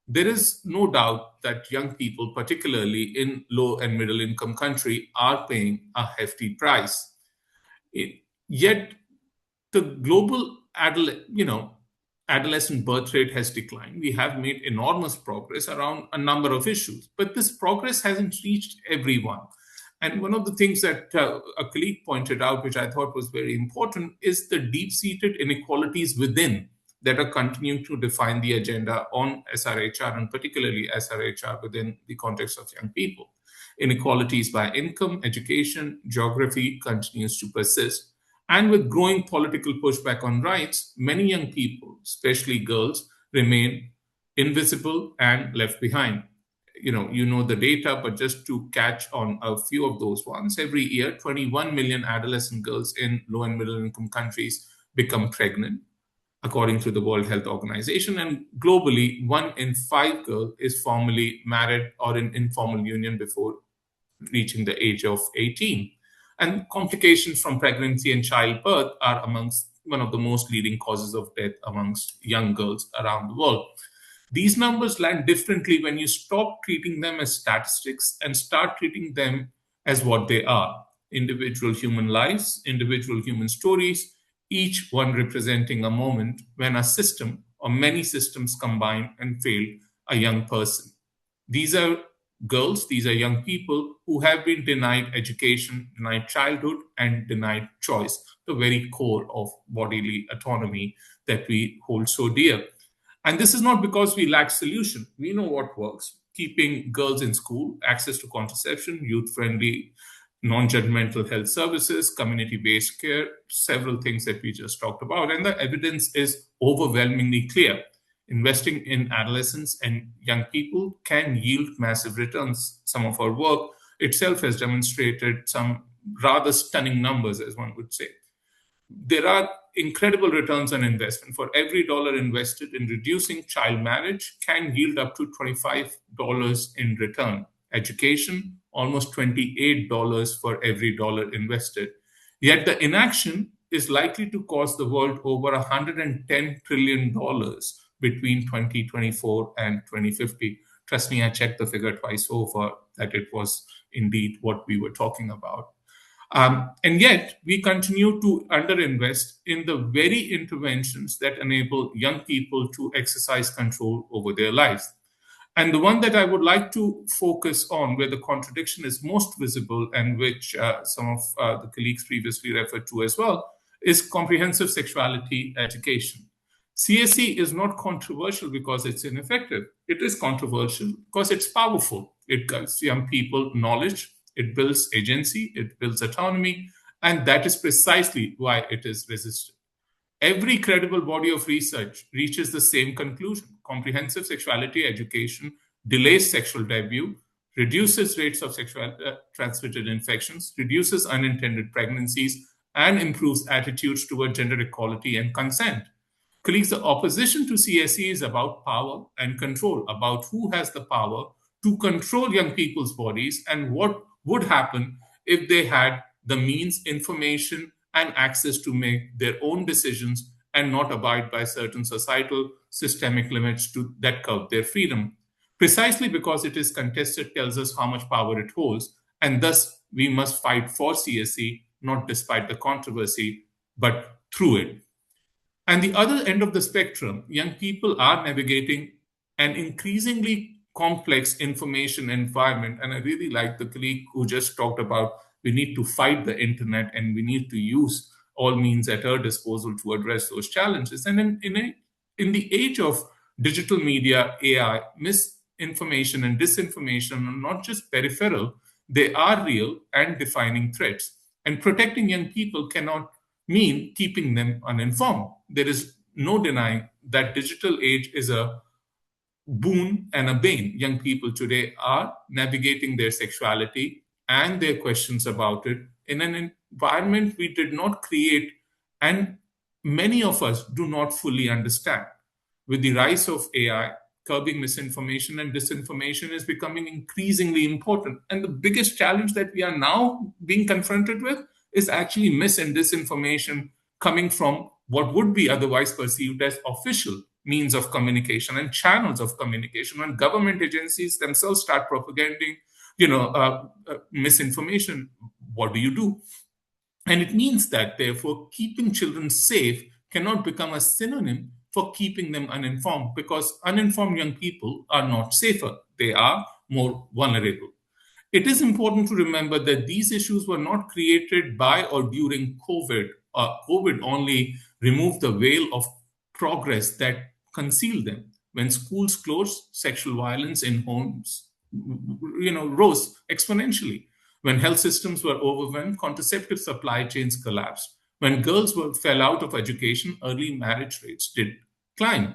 There is no doubt that young people, particularly in low and middle income countries, are paying a hefty price. Yet the global adolescent birth rate has declined. We have made enormous progress around a number of issues, but this progress hasn't reached everyone. And one of the things that a colleague pointed out, which I thought was very important, is the deep-seated inequalities within that are continuing to define the agenda on SRHR, and particularly SRHR within the context of young people. Inequalities by income, education, geography continues to persist. And with growing political pushback on rights, many young people, especially girls, remain invisible and left behind. You know the data, but just to catch on a few of those ones, every year, 21 million adolescent girls in low and middle income countries become pregnant, according to the World Health Organization. And globally, 1 in 5 girls is formally married or in informal union before reaching the age of 18. And complications from pregnancy and childbirth are amongst one of the most leading causes of death amongst young girls around the world. These numbers land differently when you stop treating them as statistics and start treating them as what they are: individual human lives, individual human stories, each one representing a moment when a system or many systems combined and failed a young person. These are girls, these are young people who have been denied education, denied childhood, and denied choice, the very core of bodily autonomy that we hold so dear. And this is not because we lack solution. We know what works: keeping girls in school, access to contraception, youth-friendly, non-judgmental health services, community-based care, several things that we just talked about. And the evidence is overwhelmingly clear. Investing in adolescents and young people can yield massive returns. Some of our work itself has demonstrated some rather stunning numbers, as one would say. There are incredible returns on investment. For every dollar invested in reducing child marriage can yield up to $25 in return. Education almost $28 for every dollar invested. Yet the inaction is likely to cost the world over $110 trillion between 2024 and 2050. Trust me, I checked the figure twice over that it was indeed what we were talking about. And yet, we continue to underinvest in the very interventions that enable young people to exercise control over their lives. And the one that I would like to focus on, where the contradiction is most visible and which some of the colleagues previously referred to as well, is comprehensive sexuality education. CSE is not controversial because it's ineffective. It is controversial because it's powerful. It gives young people knowledge, it builds agency, it builds autonomy, and that is precisely why it is resisted. Every credible body of research reaches the same conclusion. Comprehensive sexuality education delays sexual debut, reduces rates of sexual transmitted infections, reduces unintended pregnancies, and improves attitudes toward gender equality and consent. Colleagues, the opposition to CSE is about power and control, about who has the power to control young people's bodies and what would happen if they had the means, information, and access to make their own decisions and not abide by certain societal systemic limits that curb their freedom. Precisely because it is contested tells us how much power it holds, and thus we must fight for CSE, not despite the controversy, but through it. And the other end of the spectrum, young people are navigating an increasingly complex information environment. And I really like the colleague who just talked about we need to fight the internet and we need to use all means at our disposal to address those challenges. And in the age of digital media, AI, misinformation and disinformation are not just peripheral, they are real and defining threats. And protecting young people cannot mean keeping them uninformed. There is no denying that digital age is a boon and a bane. Young people today are navigating their sexuality and their questions about it in an environment we did not create, and many of us do not fully understand. With the rise of AI, curbing misinformation and disinformation is becoming increasingly important. And the biggest challenge that we are now being confronted with is actually mis and disinformation coming from what would be otherwise perceived as official means of communication and channels of communication. When government agencies themselves start propagating, misinformation, what do you do? And it means that, therefore, keeping children safe cannot become a synonym for keeping them uninformed, because uninformed young people are not safer. They are more vulnerable. It is important to remember that these issues were not created by or during COVID. COVID only removed the veil of progress that concealed them. When schools closed, sexual violence in homes, rose exponentially. When health systems were overwhelmed, contraceptive supply chains collapsed. When girls fell out of education, early marriage rates did climb.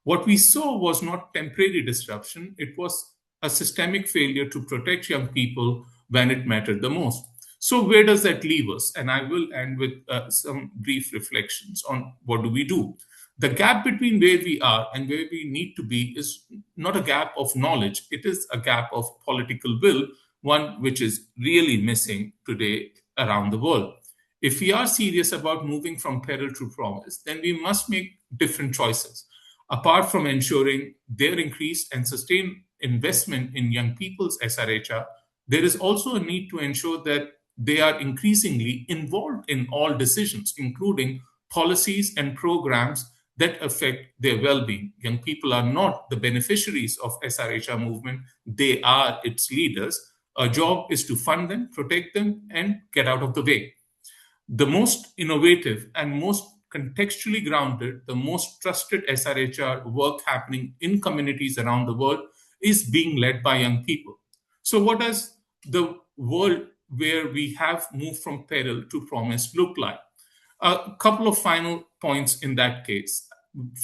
What we saw was not temporary disruption, it was a systemic failure to protect young people when it mattered the most. So where does that leave us? And I will end with some brief reflections on what do we do. The gap between where we are and where we need to be is not a gap of knowledge, it is a gap of political will, one which is really missing today around the world. If we are serious about moving from peril to promise, then we must make different choices. Apart from ensuring their increased and sustained investment in young people's SRHR, there is also a need to ensure that they are increasingly involved in all decisions, including policies and programs that affect their well-being. Young people are not the beneficiaries of SRHR movement, they are its leaders. Our job is to fund them, protect them, and get out of the way. The most innovative and most contextually grounded, the most trusted SRHR work happening in communities around the world is being led by young people. So what does the world where we have moved from peril to promise look like? A couple of final points in that case.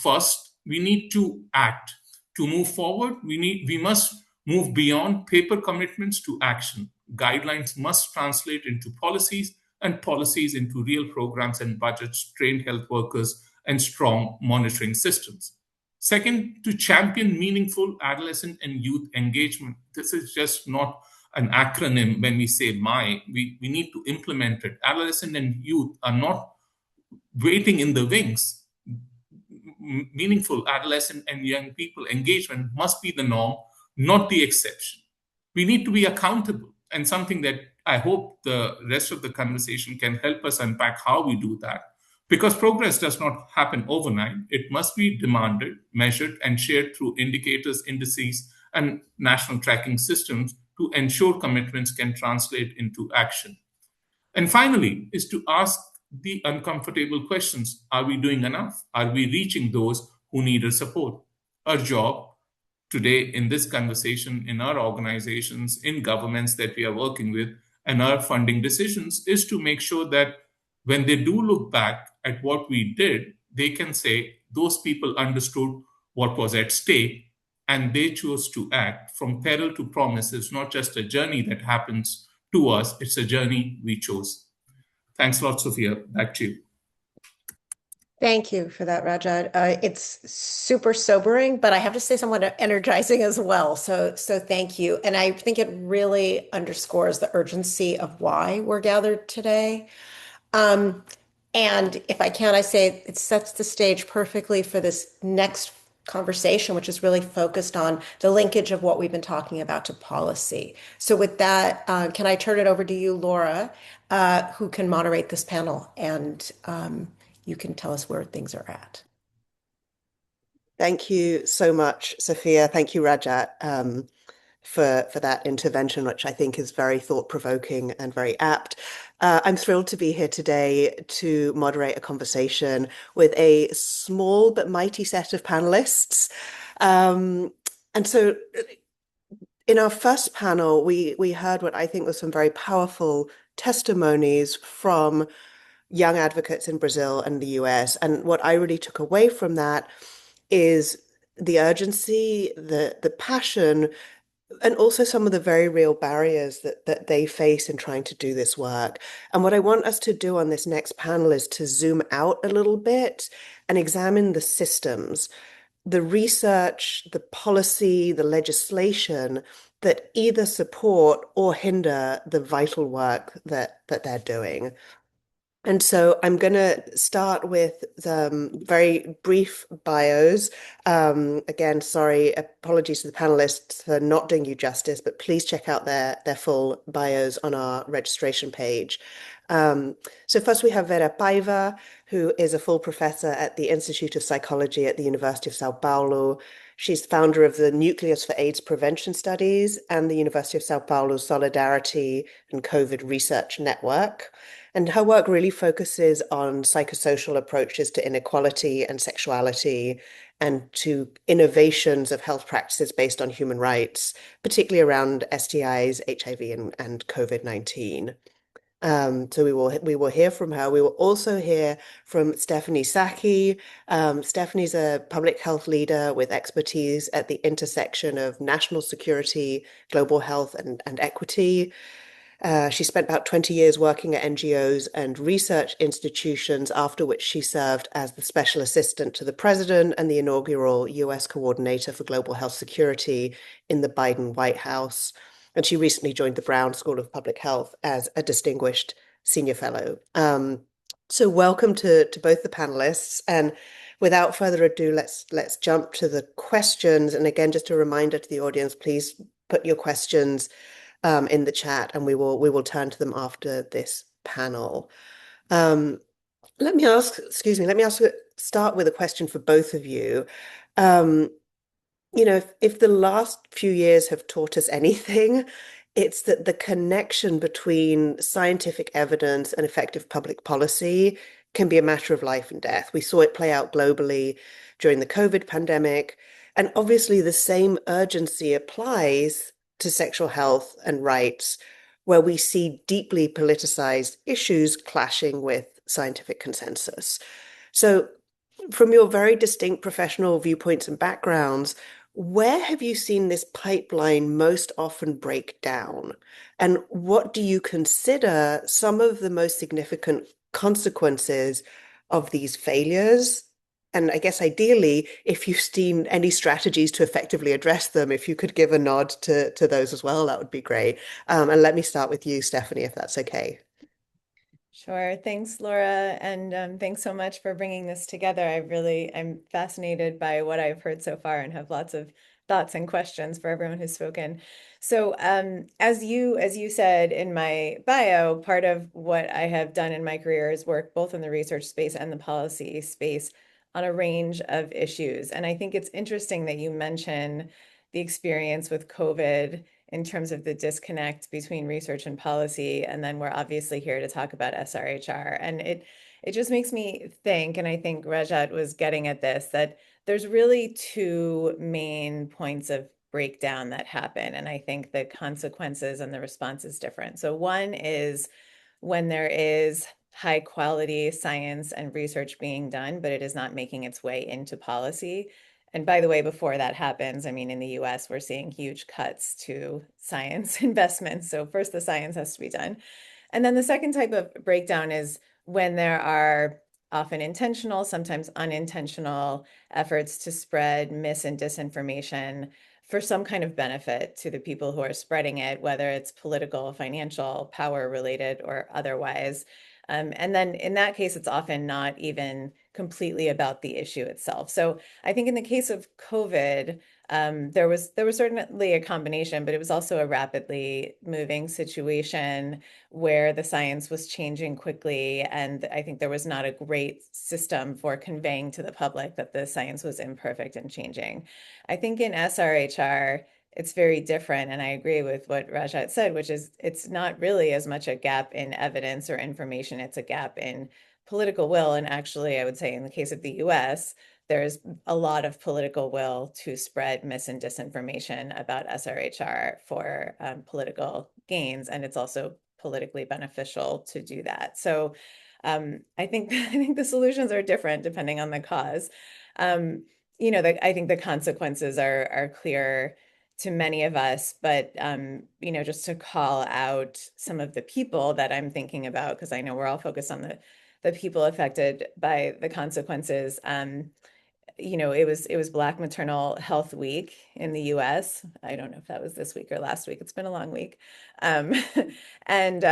First, we need to act. To move forward, we must move beyond paper commitments to action. Guidelines must translate into policies, and policies into real programs and budgets, trained health workers, and strong monitoring systems. Second, to champion meaningful adolescent and youth engagement. This is just not an acronym when we say MY. We need to implement it. Adolescent and youth are not waiting in the wings. Meaningful adolescent and young people engagement must be the norm, not the exception. We need to be accountable, and something that I hope the rest of the conversation can help us unpack how we do that. Because progress does not happen overnight, it must be demanded, measured, and shared through indicators, indices, and national tracking systems to ensure commitments can translate into action. And finally, is to ask the uncomfortable questions. Are we doing enough? Are we reaching those who need our support? Our job today in this conversation, in our organizations, in governments that we are working with, and our funding decisions is to make sure that when they do look back at what we did, they can say those people understood what was at stake and they chose to act. From peril to promise is not just a journey that happens to us, it's a journey we chose. Thanks a lot, Sophia. Back to you. Thank you for that, Rajat. It's super sobering, but I have to say somewhat energizing as well. So thank you. And I think it really underscores the urgency of why we're gathered today. And if I can, I say it sets the stage perfectly for this next conversation, which is really focused on the linkage of what we've been talking about to policy. So with that, can I turn it over to you, Laura, who can moderate this panel, and you can tell us where things are at. Thank you so much, Sophia. Thank you, Rajat, for that intervention, which I think is very thought-provoking and very apt. I'm thrilled to be here today to moderate a conversation with a small but mighty set of panelists. And so in our first panel, we heard what I think was some very powerful testimonies from young advocates in Brazil and the US. And what I really took away from that is the urgency, the passion, and also some of the very real barriers that they face in trying to do this work. And what I want us to do on this next panel is to zoom out a little bit and examine the systems, the research, the policy, the legislation that either support or hinder the vital work that they're doing. And so I'm going to start with very brief bios. Again, sorry, apologies to the panelists for not doing you justice, but please check out their full bios on our registration page. So first we have Vera Paiva, who is a full professor at the Institute of Psychology at the University of Sao Paulo. She's founder of the Nucleus for AIDS Prevention Studies and the University of Sao Paulo's Solidarity and COVID Research Network. And her work really focuses on psychosocial approaches to inequality and sexuality and to innovations of health practices based on human rights, particularly around STIs, HIV, and COVID-19. So we will hear from her. We will also hear from Stephanie Saki. Stephanie's a public health leader with expertise at the intersection of national security, global health, and equity. She spent about 20 years working at NGOs and research institutions, after which she served as the special assistant to the president and the inaugural US coordinator for global health security in the Biden White House. And she recently joined the Brown School of Public Health as a distinguished senior fellow. So welcome to both the panelists. And without further ado, let's jump to the questions. And again, just a reminder to the audience, please put your questions in the chat, and we will turn to them after this panel. Let me start with a question for both of you. If the last few years have taught us anything, it's that the connection between scientific evidence and effective public policy can be a matter of life and death. We saw it play out globally during the COVID pandemic, and obviously the same urgency applies to sexual health and rights, where we see deeply politicized issues clashing with scientific consensus. So from your very distinct professional viewpoints and backgrounds, where have you seen this pipeline most often break down? And what do you consider some of the most significant consequences of these failures And I guess ideally, if you've seen any strategies to effectively address them, if you could give a nod to those as well, that would be great. And let me start with you, Stephanie, if that's okay. Sure. Thanks, Laura. And thanks so much for bringing this together. I'm fascinated by what I've heard so far and have lots of thoughts and questions for everyone who's spoken. So as you said in my bio, part of what I have done in my career is work both in the research space and the policy space on a range of issues. And I think it's interesting that you mention the experience with COVID in terms of the disconnect between research and policy. And then we're obviously here to talk about SRHR. And it just makes me think, and I think Rajat was getting at this, that there's really two main points of breakdown that happen. And I think the consequences and the response is different. So one is when there is high quality science and research being done, but it is not making its way into policy. And by the way, before that happens, I mean, in the US, we're seeing huge cuts to science investments. So first the science has to be done. And then the second type of breakdown is when there are often intentional, sometimes unintentional efforts to spread mis and disinformation for some kind of benefit to the people who are spreading it, whether it's political, financial, power related, or otherwise. And then in that case, it's often not even completely about the issue itself. So I think in the case of COVID, there was certainly a combination, but it was also a rapidly moving situation where the science was changing quickly. And I think there was not a great system for conveying to the public that the science was imperfect and changing. I think in SRHR, it's very different. And I agree with what Rajat said, which is it's not really as much a gap in evidence or information, it's a gap in political will. And actually, I would say in the case of the US, there's a lot of political will to spread mis and disinformation about SRHR for political gains. And it's also politically beneficial to do that. So I think the solutions are different depending on the cause. I think the consequences are clear to many of us, but just to call out some of the people that I'm thinking about, because I know we're all focused on the people affected by the consequences. It was Black Maternal Health Week in the US. I don't know if that was this week or last week. It's been a long week. And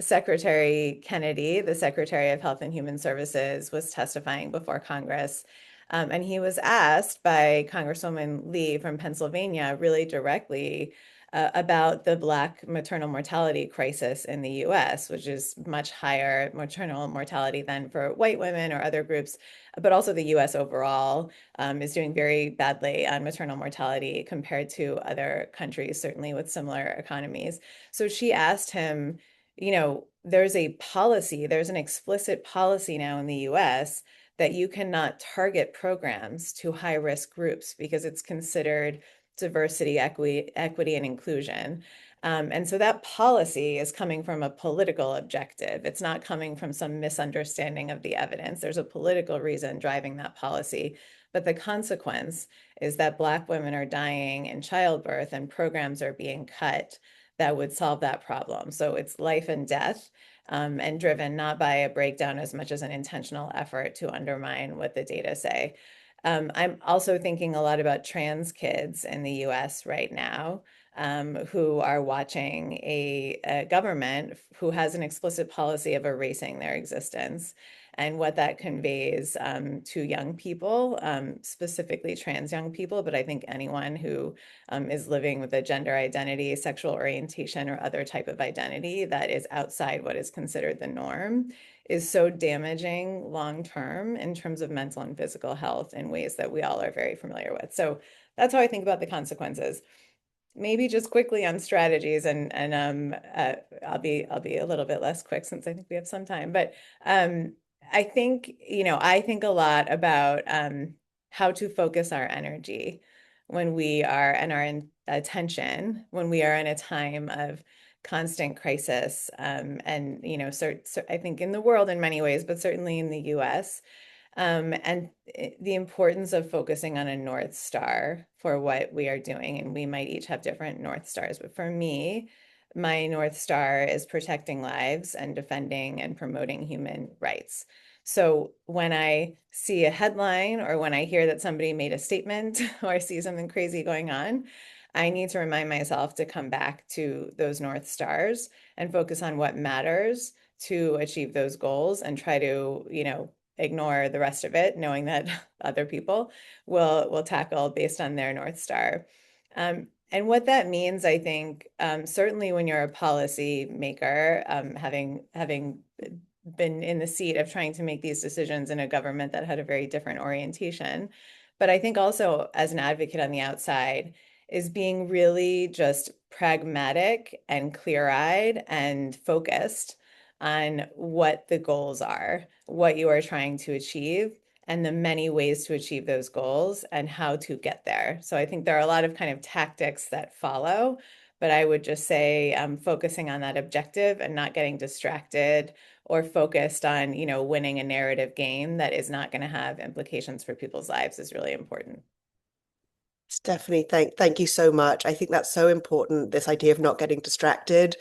Secretary Kennedy, the Secretary of Health and Human Services, was testifying before Congress. And he was asked by Congresswoman Lee from Pennsylvania really directly about the Black maternal mortality crisis in the US, which is much higher maternal mortality than for white women or other groups, but also the US overall is doing very badly on maternal mortality compared to other countries, certainly with similar economies. So she asked him, there's an explicit policy now in the US that you cannot target programs to high-risk groups because it's considered diversity, equity, and inclusion. And so that policy is coming from a political objective. It's not coming from some misunderstanding of the evidence. There's a political reason driving that policy. But the consequence is that Black women are dying in childbirth and programs are being cut that would solve that problem. So it's life and death. And driven not by a breakdown as much as an intentional effort to undermine what the data say. I'm also thinking a lot about trans kids in the US right now who are watching a government who has an explicit policy of erasing their existence and what that conveys to young people, specifically trans young people, but I think anyone who is living with a gender identity, sexual orientation, or other type of identity that is outside what is considered the norm is so damaging long-term in terms of mental and physical health in ways that we all are very familiar with. So that's how I think about the consequences. Maybe just quickly on strategies, and I'll be a little bit less quick since I think we have some time. But I think a lot about how to focus our energy when we are and our attention when we are in a time of constant crisis, and I think in the world in many ways, but certainly in the US. And the importance of focusing on a North Star for what we are doing. And we might each have different North Stars, but for me, my North Star is protecting lives and defending and promoting human rights. So when I see a headline or when I hear that somebody made a statement or I see something crazy going on, I need to remind myself to come back to those North Stars and focus on what matters to achieve those goals and try to, ignore the rest of it, knowing that other people will tackle based on their North Star. And what that means, I think, certainly when you're a policy maker, having been in the seat of trying to make these decisions in a government that had a very different orientation, but I think also as an advocate on the outside, is being really just pragmatic and clear-eyed and focused on what the goals are, what you are trying to achieve, and the many ways to achieve those goals and how to get there. So I think there are a lot of kind of tactics that follow, but I would just say focusing on that objective and not getting distracted or focused on, winning a narrative game that is not going to have implications for people's lives is really important. Stephanie, thank you so much. I think that's so important, this idea of not getting distracted.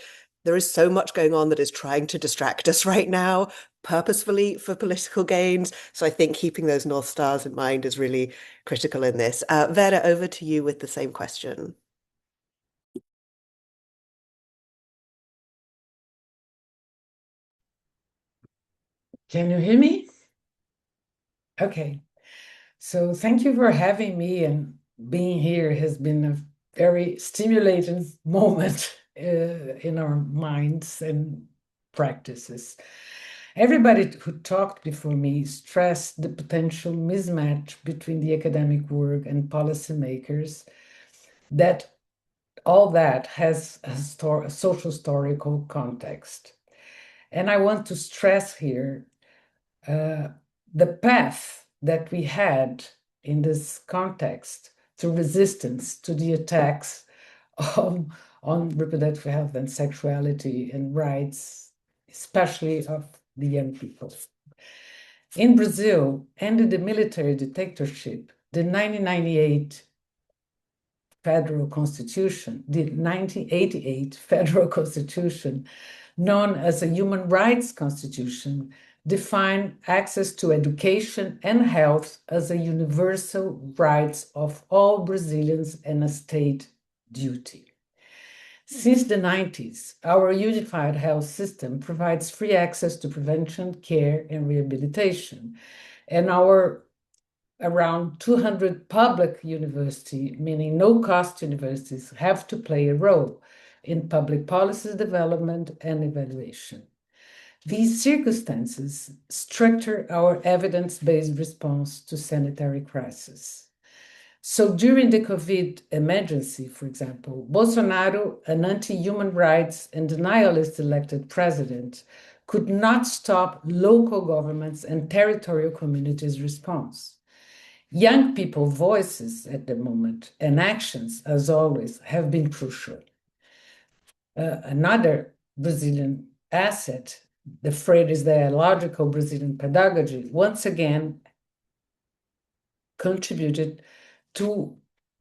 There is so much going on that is trying to distract us right now, purposefully for political gains. So I think keeping those North Stars in mind is really critical in this. Vera, over to you with the same question. Can you hear me? Okay. So thank you for having me, and being here has been a very stimulating moment in our minds and practices. Everybody who talked before me stressed the potential mismatch between the academic work and policymakers, that all that has a social historical context. And I want to stress here the path that we had in this context to resistance to the attacks on reproductive health and sexuality and rights, especially of the young people. In Brazil, ended the military dictatorship, the 1998 federal constitution, the 1988 federal constitution, known as a human rights constitution, define access to education and health as a universal right of all Brazilians and a state duty. Since the 90s, our unified health system provides free access to prevention, care, and rehabilitation. And our around 200 public universities, meaning no-cost universities, have to play a role in public policy development and evaluation. These circumstances structure our evidence-based response to sanitary crisis. So during the COVID emergency, for example, Bolsonaro, an anti-human rights and denialist elected president, could not stop local governments and territorial communities' response. Young people's voices at the moment and actions, as always, have been crucial. Another Brazilian asset, the phrase dialogical Brazilian pedagogy, once again contributed to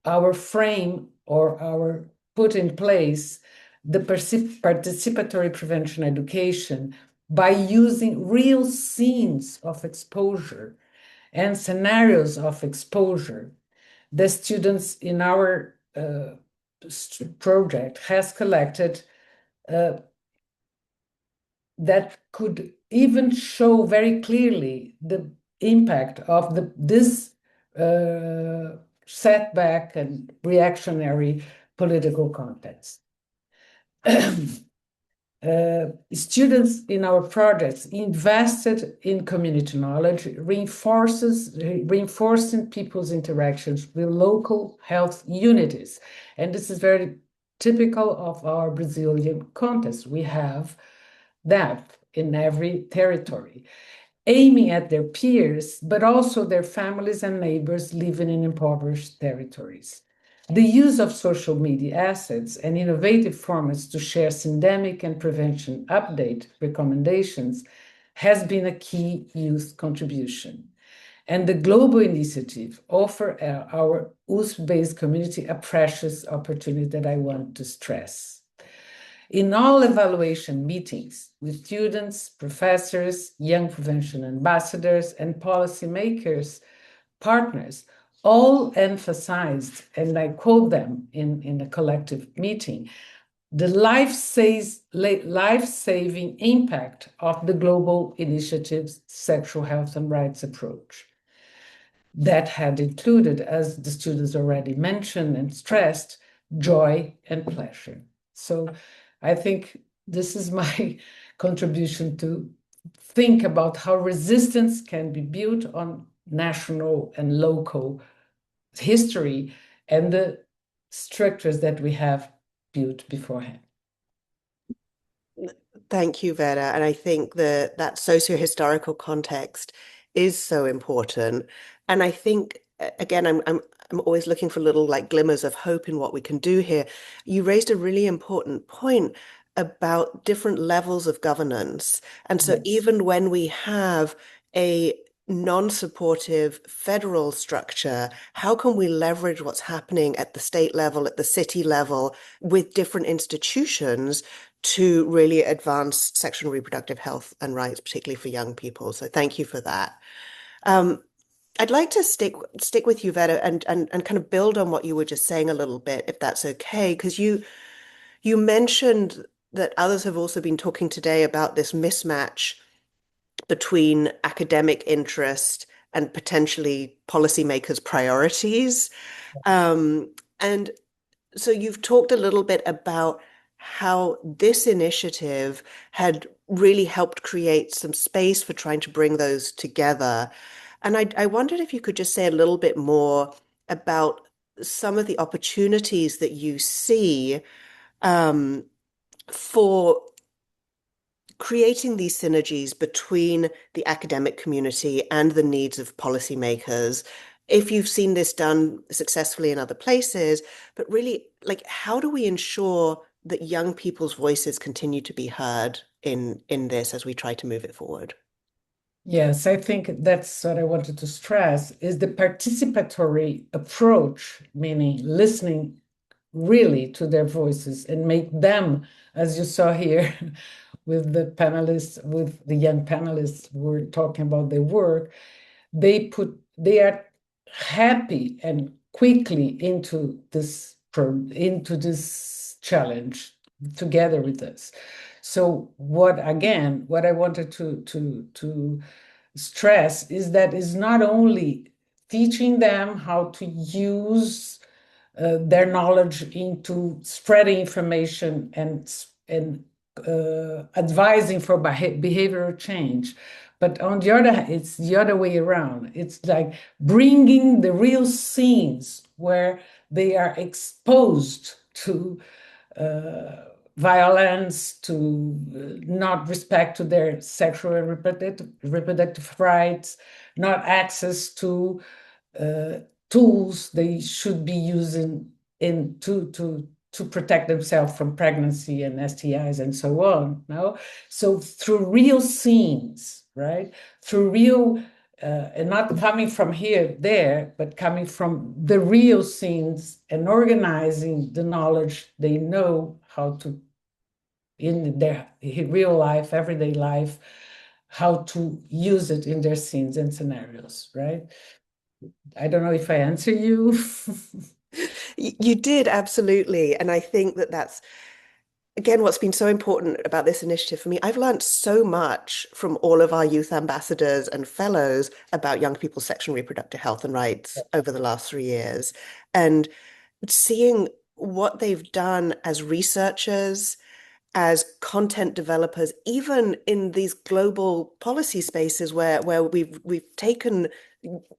our frame or our put in place the participatory prevention education by using real scenes of exposure and scenarios of exposure. The students in our project has collected that could even show very clearly the impact of this setback and reactionary political context. Students in our projects invested in community knowledge, reinforcing people's interactions with local health unities. And this is very typical of our Brazilian context. We have that in every territory, aiming at their peers, but also their families and neighbors living in impoverished territories. The use of social media assets and innovative formats to share syndemic and prevention update recommendations has been a key youth contribution. And the global initiative offers our youth-based community a precious opportunity that I want to stress. In all evaluation meetings with students, professors, young prevention ambassadors, and policymakers, partners, all emphasized, and I quote them in a collective meeting, the life-saving impact of the global initiative's sexual health and rights approach. That had included, as the students already mentioned and stressed, joy and pleasure. So I think this is my contribution to think about how resistance can be built on national and local history and the structures that we have built beforehand. Thank you, Vera. And I think that socio-historical context is so important. And I think again, I'm always looking for little like glimmers of hope in what we can do here. You raised a really important point about different levels of governance. And so even when we have a non-supportive federal structure, how can we leverage what's happening at the state level, at the city level, with different institutions to really advance sexual and reproductive health and rights, particularly for young people? So thank you for that. I'd like to stick with you, Vera, and kind of build on what you were just saying a little bit, if that's okay, because you mentioned that others have also been talking today about this mismatch between academic interest and potentially policymakers' priorities. And so you've talked a little bit about how this initiative had really helped create some space for trying to bring those together. And I wondered if you could just say a little bit more about some of the opportunities that you see for creating these synergies between the academic community and the needs of policymakers. If you've seen this done successfully in other places, but really, like, how do we ensure that young people's voices continue to be heard in this as we try to move it forward? Yes, I think that's what I wanted to stress is the participatory approach, meaning listening really to their voices and make them, as you saw here with the panelists, with the young panelists who were talking about their work, they are happy and quickly into this challenge together with us. So what I wanted to stress is that it's not only teaching them how to use their knowledge into spreading information and advising for behavioral change. But on the other hand, it's the other way around. It's like bringing the real scenes where they are exposed to violence, to not respect to their sexual and reproductive rights, not access to tools they should be using to protect themselves from pregnancy and STIs and so on. No, so through real scenes, right? Through real and not coming from here, there, but coming from the real scenes and organizing the knowledge they know how to, in their real life, everyday life, how to use it in their scenes and scenarios, right? I don't know if I answer you. You did, absolutely. And I think that's, again, what's been so important about this initiative for me. I've learned so much from all of our youth ambassadors and fellows about young people's sexual and reproductive health and rights over the last 3 years. And seeing what they've done as researchers, as content developers, even in these global policy spaces where we've taken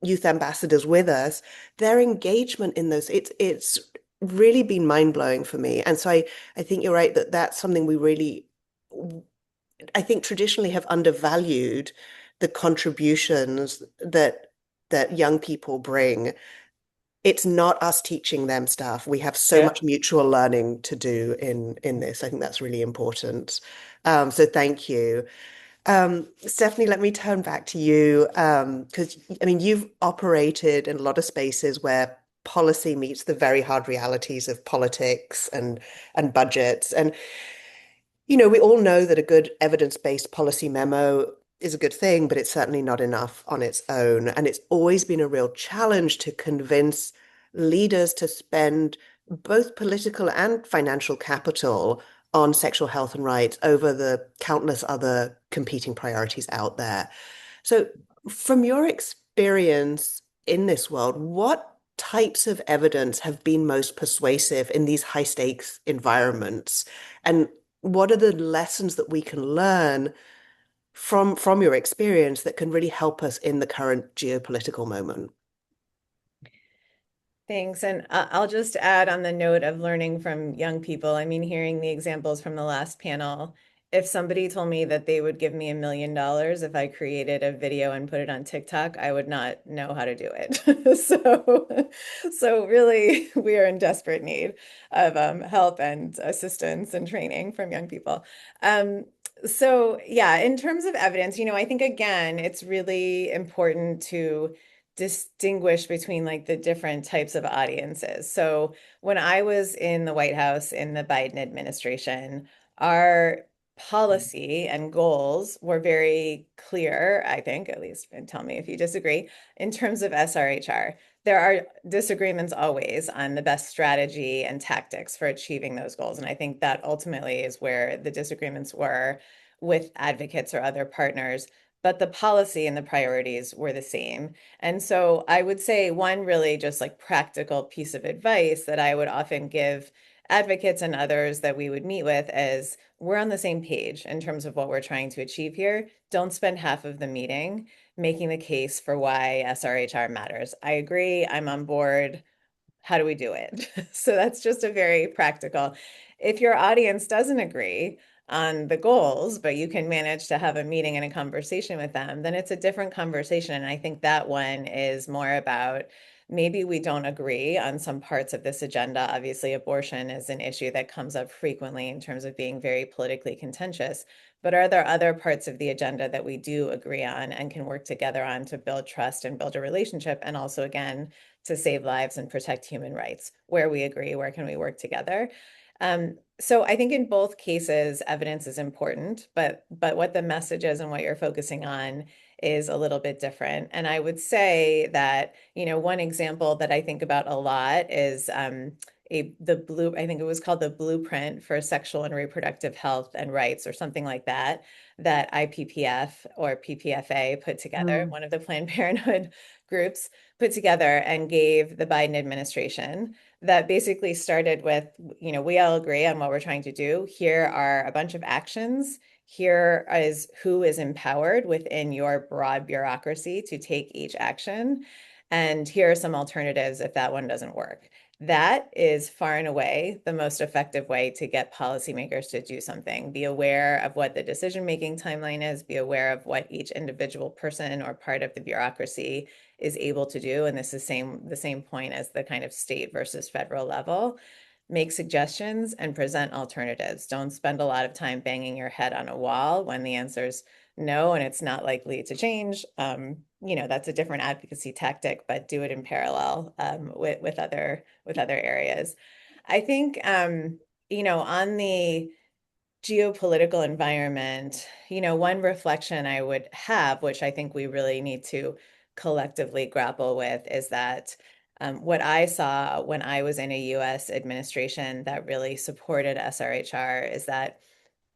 youth ambassadors with us, their engagement in those, it's really been mind-blowing for me. And so I think you're right that that's something we really, I think traditionally have undervalued the contributions that young people bring. It's not us teaching them stuff. We have so much mutual learning to do in this. I think that's really important. So thank you. Stephanie, let me turn back to you, because I mean, you've operated in a lot of spaces where policy meets the very hard realities of politics and budgets. And We all know that a good evidence-based policy memo is a good thing, but it's certainly not enough on its own. And it's always been a real challenge to convince leaders to spend both political and financial capital on sexual health and rights over the countless other competing priorities out there. So, from your experience in this world, what types of evidence have been most persuasive in these high stakes environments? And what are the lessons that we can learn from your experience that can really help us in the current geopolitical moment? Thanks. And I'll just add on the note of learning from young people. I mean, hearing the examples from the last panel, if somebody told me that they would give me $1 million if I created a video and put it on TikTok, I would not know how to do it. So really, we are in desperate need of help and assistance and training from young people. So yeah, in terms of evidence, I think again, it's really important to distinguish between like the different types of audiences. So when I was in the White House in the Biden administration, our policy and goals were very clear, I think, at least, and tell me if you disagree, in terms of SRHR. There are disagreements always on the best strategy and tactics for achieving those goals. And I think that ultimately is where the disagreements were with advocates or other partners, but the policy and the priorities were the same. And so I would say one really just like practical piece of advice that I would often give advocates and others that we would meet with is we're on the same page in terms of what we're trying to achieve here. Don't spend half of the meeting making the case for why SRHR matters. I agree, I'm on board. How do we do it? So that's just a very practical. If your audience doesn't agree on the goals, but you can manage to have a meeting and a conversation with them, then it's a different conversation. And I think that one is more about maybe we don't agree on some parts of this agenda. Obviously, abortion is an issue that comes up frequently in terms of being very politically contentious. But are there other parts of the agenda that we do agree on and can work together on to build trust and build a relationship? And also, again, to save lives and protect human rights? Where we agree, where can we work together? So I think in both cases, evidence is important, but what the message is and what you're focusing on is a little bit different. And I would say that, one example that I think about a lot is I think it was called the Blueprint for Sexual and Reproductive Health and Rights or something like that, that IPPF or PPFA put together, one of the Planned Parenthood groups put together and gave the Biden administration, that basically started with, we all agree on what we're trying to do. Here are a bunch of actions. Here is who is empowered within your broad bureaucracy to take each action. And here are some alternatives if that one doesn't work. That is far and away the most effective way to get policymakers to do something. Be aware of what the decision-making timeline is, be aware of what each individual person or part of the bureaucracy is able to do. And this is the same point as the kind of state versus federal level. Make suggestions and present alternatives. Don't spend a lot of time banging your head on a wall when the answer is no, and it's not likely to change. That's a different advocacy tactic, but do it in parallel with other areas. I think, on the geopolitical environment, one reflection I would have, which I think we really need to collectively grapple with, is that what I saw when I was in a US administration that really supported SRHR is that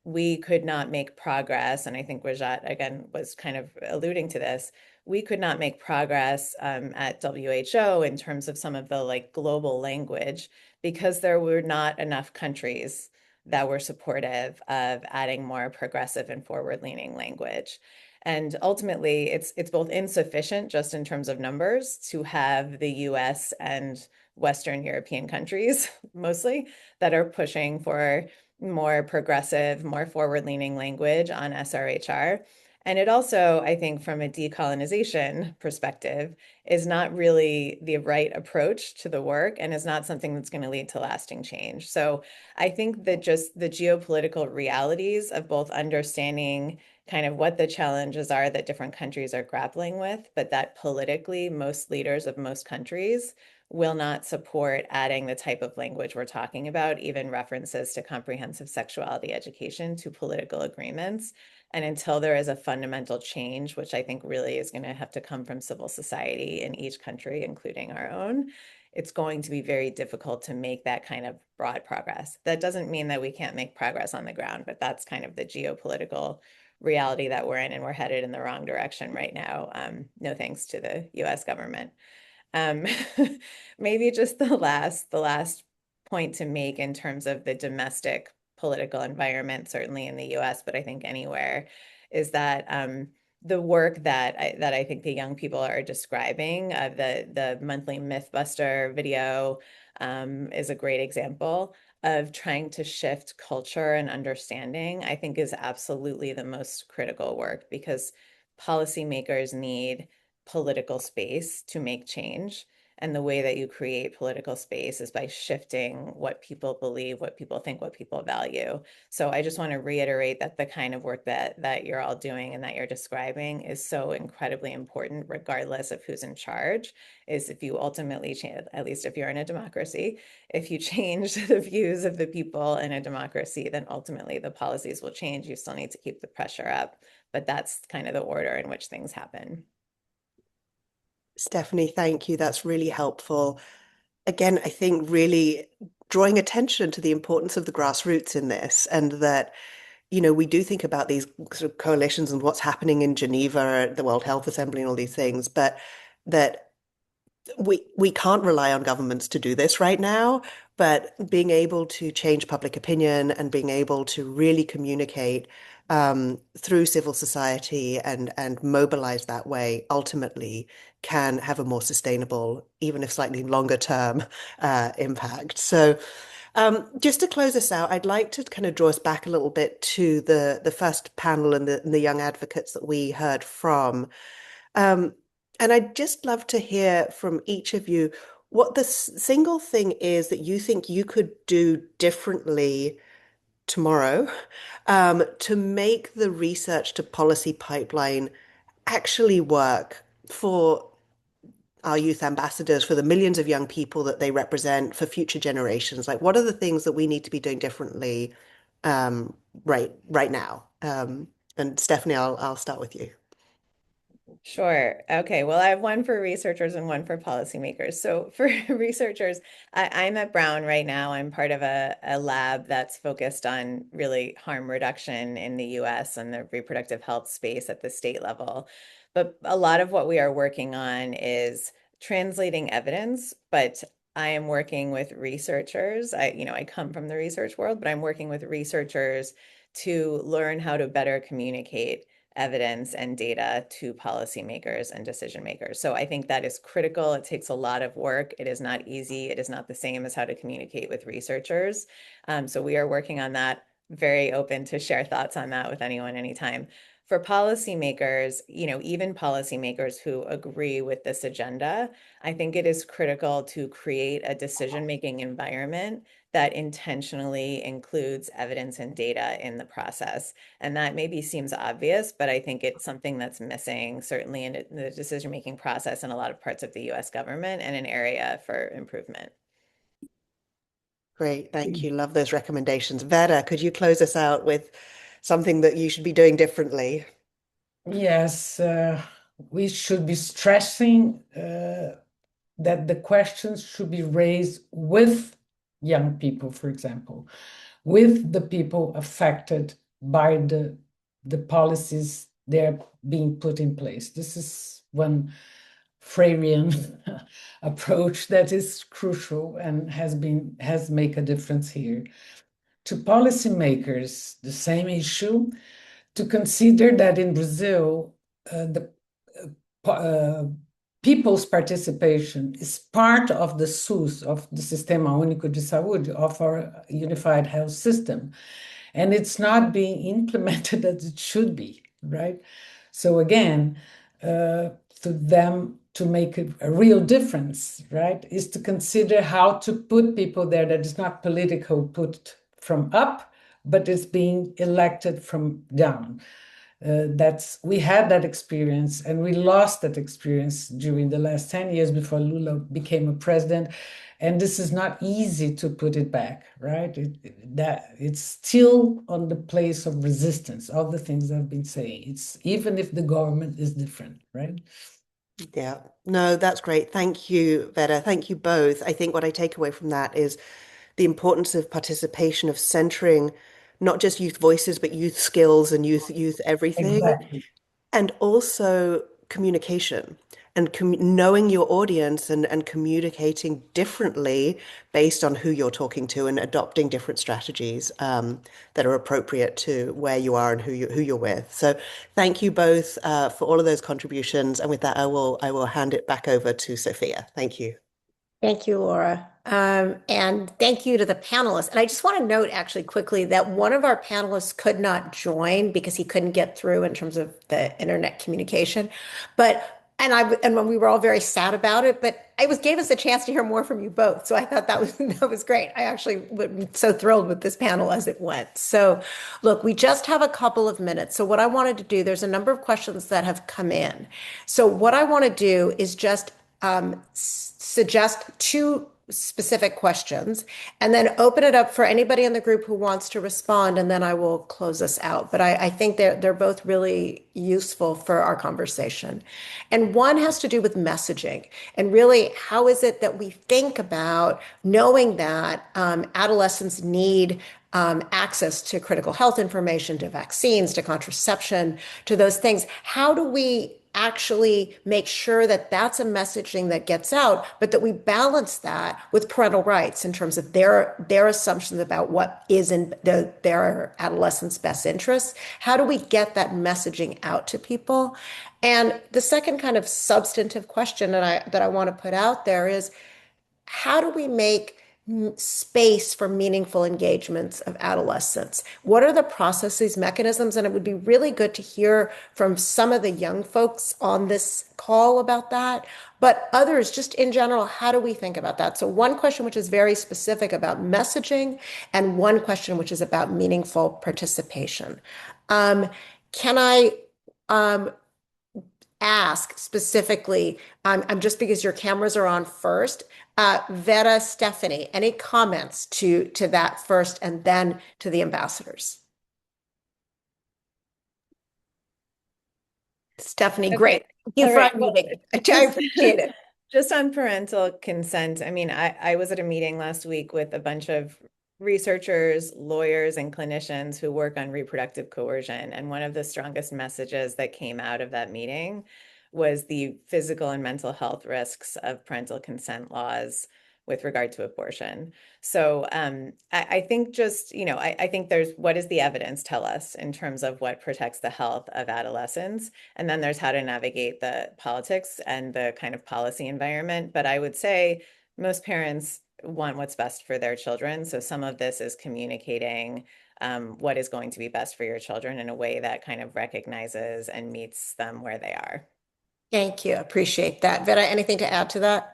we could not make progress. And I think Rajat, again, was kind of alluding to this. We could not make progress at WHO in terms of some of the like global language because there were not enough countries that were supportive of adding more progressive and forward-leaning language. And ultimately, it's both insufficient just in terms of numbers to have the US and Western European countries mostly that are pushing for more progressive, more forward-leaning language on SRHR. And it also, I think, from a decolonization perspective, is not really the right approach to the work and is not something that's going to lead to lasting change. So I think that just the geopolitical realities of both understanding kind of what the challenges are that different countries are grappling with, but that politically most leaders of most countries will not support adding the type of language we're talking about, even references to comprehensive sexuality education, to political agreements. And until there is a fundamental change, which I think really is going to have to come from civil society in each country, including our own, it's going to be very difficult to make that kind of broad progress. That doesn't mean that we can't make progress on the ground, but that's kind of the geopolitical reality that we're in, and we're headed in the wrong direction right now. No thanks to the US government. Maybe just the last point to make in terms of the domestic political environment, certainly in the US, but I think anywhere, is that the work that I think the young people are describing, the monthly Mythbuster video is a great example of trying to shift culture and understanding. I think is absolutely the most critical work, because policymakers need political space to make change. And the way that you create political space is by shifting what people believe, what people think, what people value. So I just want to reiterate that the kind of work that you're all doing and that you're describing is so incredibly important, regardless of who's in charge. Is if you ultimately change, at least if you're in a democracy, if you change the views of the people in a democracy, then ultimately the policies will change. You still need to keep the pressure up, but that's kind of the order in which things happen. Stephanie, thank you. That's really helpful. Again, I think really drawing attention to the importance of the grassroots in this, and that, we do think about these sort of coalitions and what's happening in Geneva, the World Health Assembly, and all these things, but that we can't rely on governments to do this right now, but being able to change public opinion and being able to really communicate through civil society and mobilize that way ultimately can have a more sustainable, even if slightly longer term impact. So just to close us out, I'd like to kind of draw us back a little bit to the first panel and the young advocates that we heard from. And I'd just love to hear from each of you what the single thing is that you think you could do differently tomorrow to make the research to policy pipeline actually work for our youth ambassadors, for the millions of young people that they represent, for future generations. Like, what are the things that we need to be doing differently right now? And Stephanie, I'll start with you. Sure. Okay. Well, I have one for researchers and one for policymakers. So for researchers, I'm at Brown right now. I'm part of a lab that's focused on really harm reduction in the US and the reproductive health space at the state level. But a lot of what we are working on is translating evidence, but I am working with researchers. I come from the research world, but I'm working with researchers to learn how to better communicate evidence and data to policymakers and decision makers. So I think that is critical. It takes a lot of work. It is not easy. It is not the same as how to communicate with researchers. So we are working on that. Very open to share thoughts on that with anyone anytime. For policymakers, even policymakers who agree with this agenda, I think it is critical to create a decision-making environment that intentionally includes evidence and data in the process. And that maybe seems obvious, but I think it's something that's missing, certainly in the decision-making process in a lot of parts of the US government, and an area for improvement. Great, thank you. Love those recommendations. Vera, could you close us out with something that you should be doing differently? Yes, we should be stressing that the questions should be raised with young people, for example, with the people affected by the policies they're being put in place. This is one Freirean approach that is crucial and has made a difference here. To policymakers, the same issue, to consider that in Brazil, the people's participation is part of the SUS, of the Sistema Único de Saúde, of our unified health system. And it's not being implemented as it should be, right? So again, to them to make a real difference, right, is to consider how to put people there that is not political put from up, but is being elected from down. we had that experience and we lost that experience during the last 10 years before Lula became a president. And this is not easy to put it back, right? It's still on the place of resistance, all the things I've been saying. It's even if the government is different, right? Yeah, no, that's great. Thank you, Vera. Thank you both. I think what I take away from that is the importance of participation, of centering not just youth voices, but youth skills and youth everything. Exactly. And also communication and knowing your audience and communicating differently based on who you're talking to and adopting different strategies that are appropriate to where you are and who you're with. So thank you both for all of those contributions. And with that, I will hand it back over to Sophia. Thank you. Thank you, Laura. And thank you to the panelists. And I just want to note actually quickly that one of our panelists could not join because he couldn't get through in terms of the internet communication. And when we were all very sad about it, but it gave us a chance to hear more from you both. So I thought that was great. I actually was so thrilled with this panel as it went. So look, we just have a couple of minutes. So what I wanted to do, there's a number of questions that have come in. So what I want to do is just suggest two specific questions and then open it up for anybody in the group who wants to respond, and then I will close us out. But I think they're both really useful for our conversation. And one has to do with messaging and really how is it that we think about knowing that adolescents need access to critical health information, to vaccines, to contraception, to those things. How do we actually make sure that that's a messaging that gets out, but that we balance that with parental rights in terms of their assumptions about what is in their adolescents' best interests? How do we get that messaging out to people? And the second kind of substantive question that I want to put out there is, how do we make space for meaningful engagements of adolescents? What are the processes, mechanisms? And it would be really good to hear from some of the young folks on this call about that. But others, just in general, how do we think about that? So one question which is very specific about messaging, and one question which is about meaningful participation. Can I ask specifically, just because your cameras are on first, Vera, Stephanie, any comments to that first and then to the ambassadors? Stephanie, great. Thank you for unmuting. I appreciate it. Just on parental consent, I mean, I was at a meeting last week with a bunch of researchers, lawyers, and clinicians who work on reproductive coercion. And one of the strongest messages that came out of that meeting was the physical and mental health risks of parental consent laws with regard to abortion. So I think just, I think there's, what does the evidence tell us in terms of what protects the health of adolescents? And then there's how to navigate the politics and the kind of policy environment. But I would say most parents want what's best for their children. So some of this is communicating what is going to be best for your children in a way that kind of recognizes and meets them where they are. Thank you. Appreciate that. Vera, anything to add to that?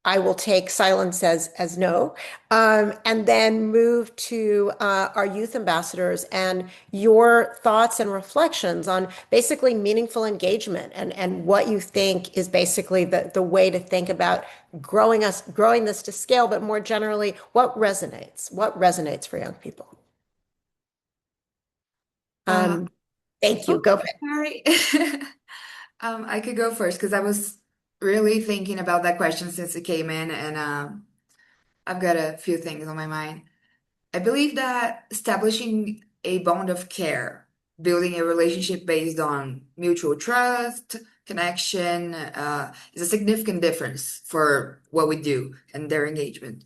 I will take silence as no, and then move to our youth ambassadors and your thoughts and reflections on basically meaningful engagement and what you think is basically the way to think about growing this to scale, but more generally, what resonates for young people. Thank you. Go ahead. Sorry. I could go first because I was really thinking about that question since it came in, and I've got a few things on my mind. I believe that establishing a bond of care, building a relationship based on mutual trust, connection, is a significant difference for what we do and their engagement.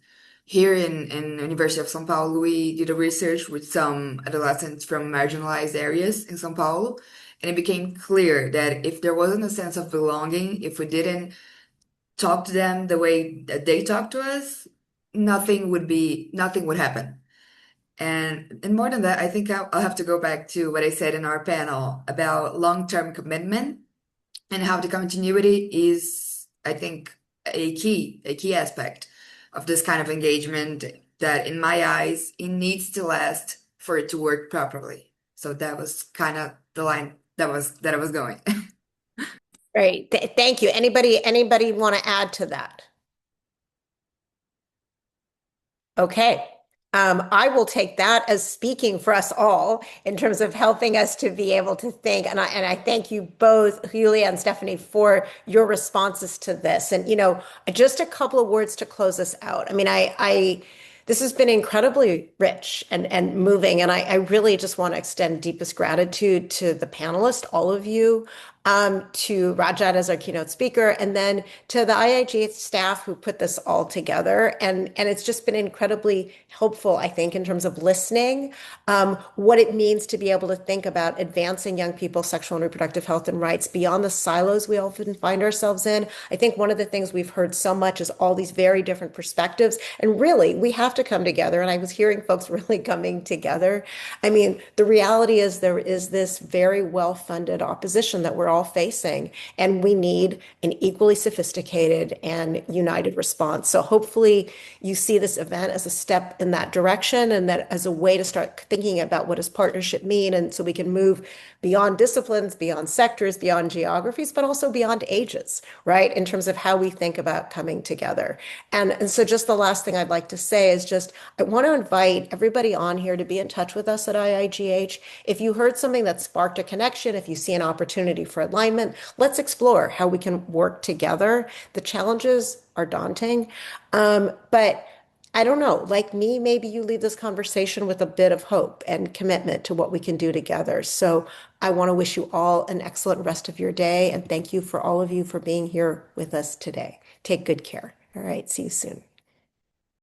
Here in University of São Paulo, we did a research with some adolescents from marginalized areas in São Paulo, and it became clear that if there wasn't a sense of belonging, if we didn't talk to them the way that they talk to us, nothing would happen. And more than that, I think I'll have to go back to what I said in our panel about long-term commitment and how the continuity is, I think, a key aspect of this kind of engagement that, in my eyes, it needs to last for it to work properly. So that was kind of the line that I was going. Great. Thank you. Anybody want to add to that? Okay. I will take that as speaking for us all in terms of helping us to be able to think. And I thank you both, Julia and Stephanie, for your responses to this. And, just a couple of words to close us out. I mean, this has been incredibly rich and moving. And I really just want to extend deepest gratitude to the panelists, all of you, to Rajat as our keynote speaker, and then to the IIGH staff who put this all together. And it's just been incredibly helpful, I think, in terms of listening, what it means to be able to think about advancing young people's sexual and reproductive health and rights beyond the silos we often find ourselves in. I think one of the things we've heard so much is all these very different perspectives. And really, we have to come together. And I was hearing folks really coming together. I mean, the reality is there is this very well-funded opposition that we're all facing, and we need an equally sophisticated and united response. So hopefully you see this event as a step in that direction, and that as a way to start thinking about what does partnership mean, and so we can move beyond disciplines, beyond sectors, beyond geographies, but also beyond ages, right? In terms of how we think about coming together. And so just the last thing I'd like to say is just, I want to invite everybody on here to be in touch with us at IIGH. If you heard something that sparked a connection, if you see an opportunity for alignment, let's explore how we can work together. The challenges are daunting, but I don't know, like me, maybe you leave this conversation with a bit of hope and commitment to what we can do together. So I want to wish you all an excellent rest of your day. And thank you for all of you for being here with us today. Take good care. All right. See you soon.